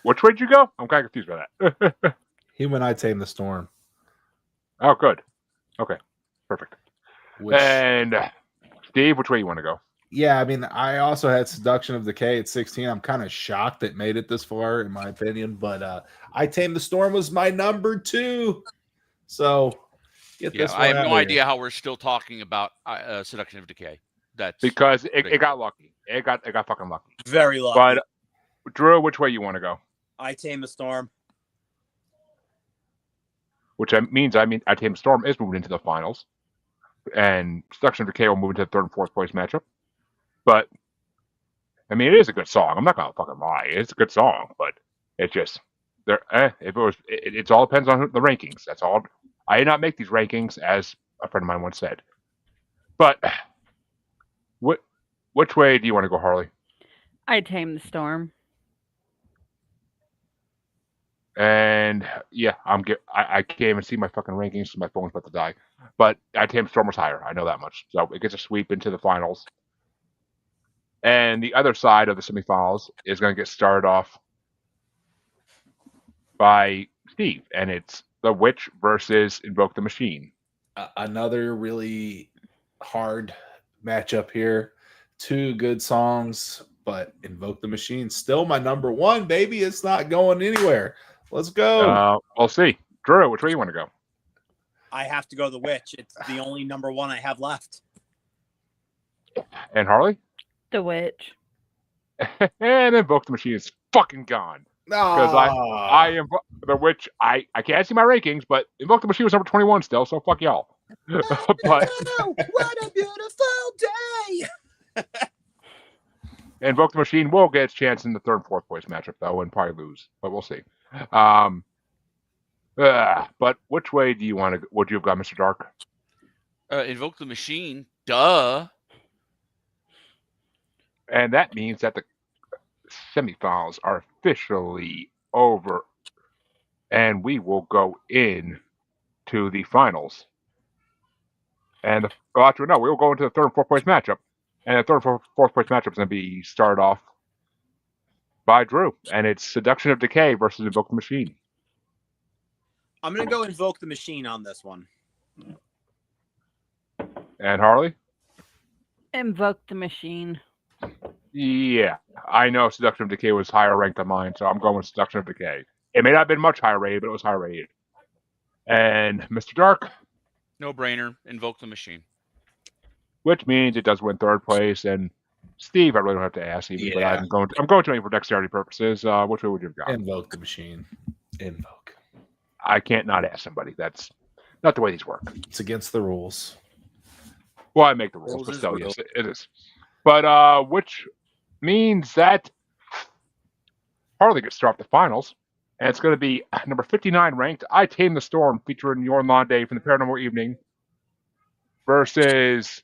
Which way did you go? I'm kind of confused by that. Human I Tame the Storm. Oh, good. Okay, perfect. Which, And Steve, which way you want to go? yeah, I mean, I also had Seduction of Decay at 16. I'm kind of shocked it made it this far, in my opinion. But I Tame the Storm was my number 2. So get Yeah, this I one have out no of idea here. how we're still talking about Seduction of Decay. That's Because it got lucky. It got fucking lucky. Very lucky. But Drew, which way you want to go? I Tame the Storm. Which means I Tame the Storm is moving into the finals, and Seduction of Decay will move into the third and fourth place matchup. But I mean, it is a good song. I'm not gonna fucking lie. It's a good song, but it's just there. If it was, it all depends on the rankings. That's all. I did not make these rankings, as a friend of mine once said. But which way do you want to go, Harley? I Tame the Storm. And yeah, I can't even see my fucking rankings because my phone's about to die. But I Tame Storm was higher. I know that much. So it gets a sweep into the finals. And the other side of the semifinals is going to get started off by Steve, and it's The Witch versus Invoke the Machine. Another really hard matchup here. 2 good songs, but Invoke the Machine still my number 1, baby. It's not going anywhere. Let's go. We'll see. Drew, which way you want to go? I have to go The Witch. It's the only number 1 I have left. And Harley? The Witch. And Invoke the Machine is fucking gone. Because I am The Witch. I can't see my rankings, but Invoke the Machine was number 21 still, so fuck y'all. But Oh, what a beautiful day! Invoke the Machine will get its chance in the third and fourth place matchup, though, and probably lose, but we'll see. But which way do you want to? Would you have got, Mr. Dark? Invoke the Machine. Duh. And that means that the semifinals are officially over, and we will go in to the finals. And actually, no, we will go into the third and fourth place matchup. And the third and fourth place matchup is going to be started off by Drew, and it's Seduction of Decay versus Invoke the Machine. I'm going to go Invoke the Machine on this one. And Harley? Invoke the Machine. Yeah, I know Seduction of Decay was higher ranked than mine, so I'm going with Seduction of Decay. It may not have been much higher rated, but it was higher rated. And Mr. Dark? No brainer. Invoke the Machine. Which means it does win third place. And Steve, I really don't have to ask you, but I'm going to for dexterity purposes. Which way would you have gone? Invoke the Machine. Invoke. I can't not ask somebody. That's not the way these work. It's against the rules. Well, I make the rules, but still, yes, it is. But which means that Harley gets to start the finals, and it's going to be number 59 ranked I Tame the Storm featuring Jorn Londe from the Paranormal Evening versus,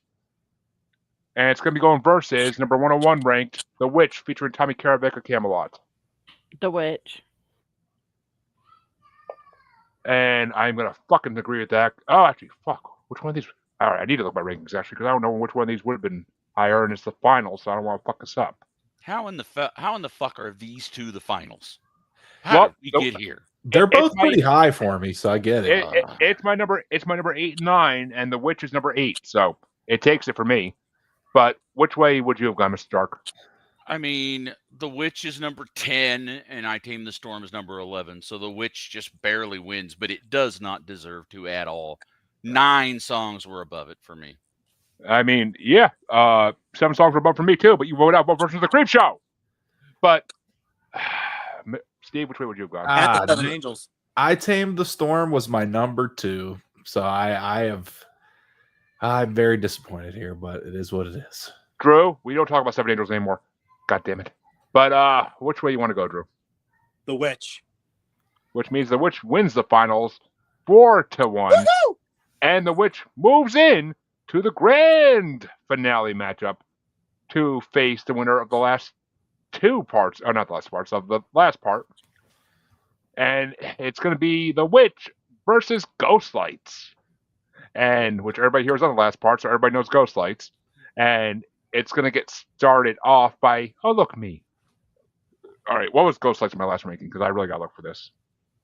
and it's going to be going versus number 101 ranked The Witch featuring Tommy Karavik of Camelot. The Witch. And I'm going to fucking agree with that. Oh, actually, fuck. Which one of these? All right, I need to look at my rankings, actually, because I don't know which one of these would have been higher, and it's the finals, so I don't want to fuck this up. How in the fuck are these two the finals? How did we get here? They're both pretty high for me, so I get it. It's my number 8 and 9, and The Witch is number 8, so it takes it for me. But which way would you have gone, Mr. Dark? I mean, The Witch is number 10, and I Tame the Storm is number 11. So The Witch just barely wins, but it does not deserve to at all. 9 songs were above it for me. I mean, yeah, 7 songs were above for me too, but you voted out both versions of the Creep Show. But Steve, which way would you have gone? At the 7 Angels. I Tamed the Storm was my number 2, so I'm very disappointed here, but it is what it is. Drew, we don't talk about 7 Angels anymore. God damn it. But which way you want to go, Drew? The Witch. Which means The Witch wins the finals 4-1. Woo-hoo! And The Witch moves in to the grand finale matchup to face the winner of the last 2 parts. Oh, not the last parts, of the last part. And it's going to be The Witch versus Ghostlights. And which everybody hears on the last part, so everybody knows Ghostlights. And it's going to get started off by, oh, look me. All right, what was Ghost Lights in my last ranking? Because I really got to look for this.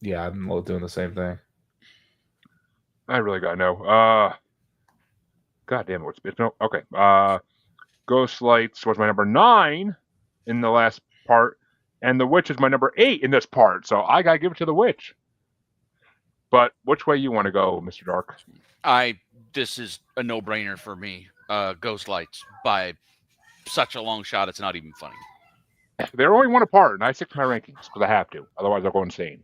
Yeah, I'm doing the same thing. I really got to know. God damn it, it's no okay. Ghost Lights was my number 9 in the last part, and The Witch is my number 8 in this part. So I gotta give it to The Witch. But which way you want to go, Mr. Dark? This is a no-brainer for me. Ghost Lights by such a long shot, it's not even funny. They're only one apart, and I stick to my rankings because I have to. Otherwise, I'll go insane.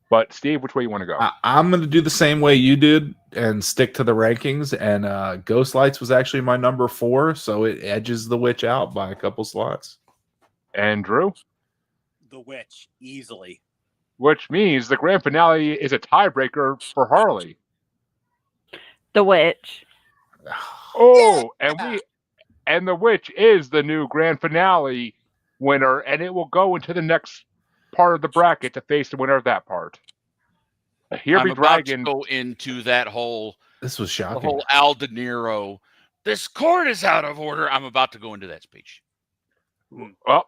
But Steve, which way you want to go? I'm going to do the same way you did and stick to the rankings. And Ghost Lights was actually my number 4, so it edges The Witch out by a couple slots. And Drew? The Witch, easily. Which means the grand finale is a tiebreaker for Harley. The Witch. Oh, Yeah. and The Witch is the new grand finale winner, and it will go into the next part of the bracket to face the winner of that part. Here I'm be about Dragon. to go into that whole This was the shocking. whole Al De Niro. This court is out of order. I'm about to go into that speech. Well,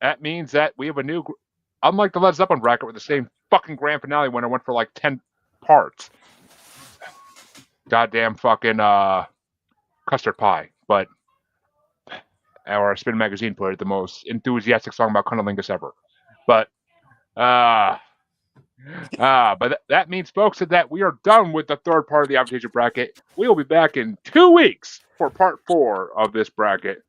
that means that we have a new. Unlike the Led Zeppelin bracket, where the same fucking grand finale winner went for like 10 parts. Goddamn fucking custard pie, but our Spin magazine put it the most enthusiastic song about cunnilingus ever. But that means, folks, that we are done with the third part of the Avantasia bracket. We will be back in 2 weeks for part 4 of this bracket.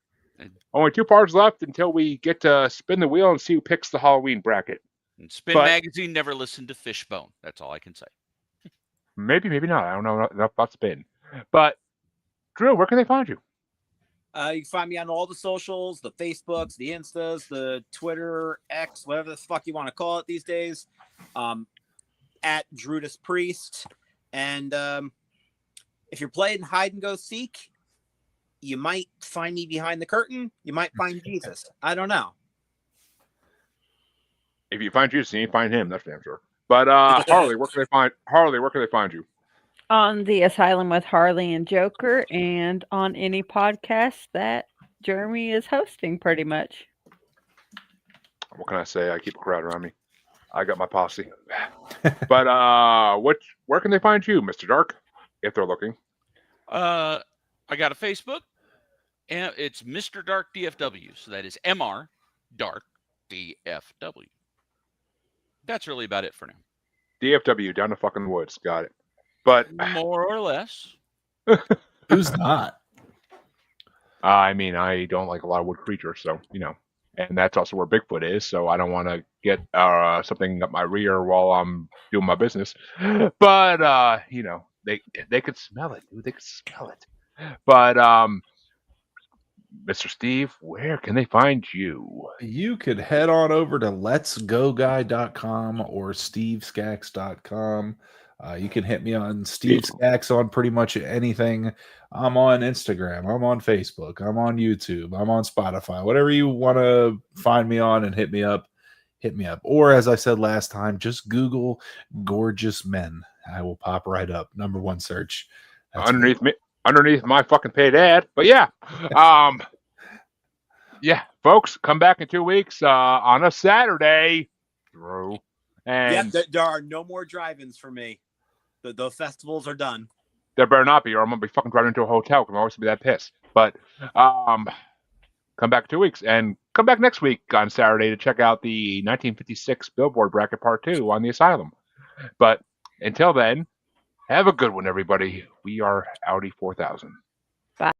Only 2 parts left until we get to spin the wheel and see who picks the Halloween bracket. And Spin Magazine never listened to Fishbone. That's all I can say. Maybe not. I don't know enough about Spin. But Drew, where can they find you? You can find me on all the socials, the Facebooks, the Instas, the Twitter, X, whatever the fuck you want to call it these days. At Drutus Priest. And if you're playing hide and go seek, you might find me behind the curtain. You might find Jesus. I don't know. If you find Jesus, you ain't find him. That's damn sure. But Harley, where can they find you? On the Asylum with Harley and Joker, and on any podcast that Jeremy is hosting, pretty much. What can I say? I keep a crowd around me. I got my posse. But where can they find you, Mr. Dark, if they're looking? I got a Facebook, and it's Mr. Dark DFW. So that is MR Dark DFW. That's really about it for now. DFW, down the fucking woods. Got it. But more or less. Who's not? I mean, I don't like a lot of wood creatures, so and that's also where Bigfoot is. So I don't want to get something up my rear while I'm doing my business. But they could smell it, dude. They could smell it. But Mr. Steve, where can they find you? You could head on over to letsgoguy.com or stevescax.com. You can hit me on Steve Stacks on pretty much anything. I'm on Instagram. I'm on Facebook. I'm on YouTube. I'm on Spotify. Whatever you want to find me on and hit me up, hit me up. Or as I said last time, just Google gorgeous men. I will pop right up. Number 1 search. That's underneath my fucking paid ad. But yeah. Yeah, folks, come back in 2 weeks on a Saturday. Drew. And there are no more drive-ins for me. The festivals are done. There better not be, or I'm gonna be fucking driving into a hotel because I'm always gonna be that pissed. But come back in 2 weeks and come back next week on Saturday to check out the 1956 Billboard Bracket Part 2 on the Asylum. But until then, have a good one, everybody. We are Audi 4000. Bye.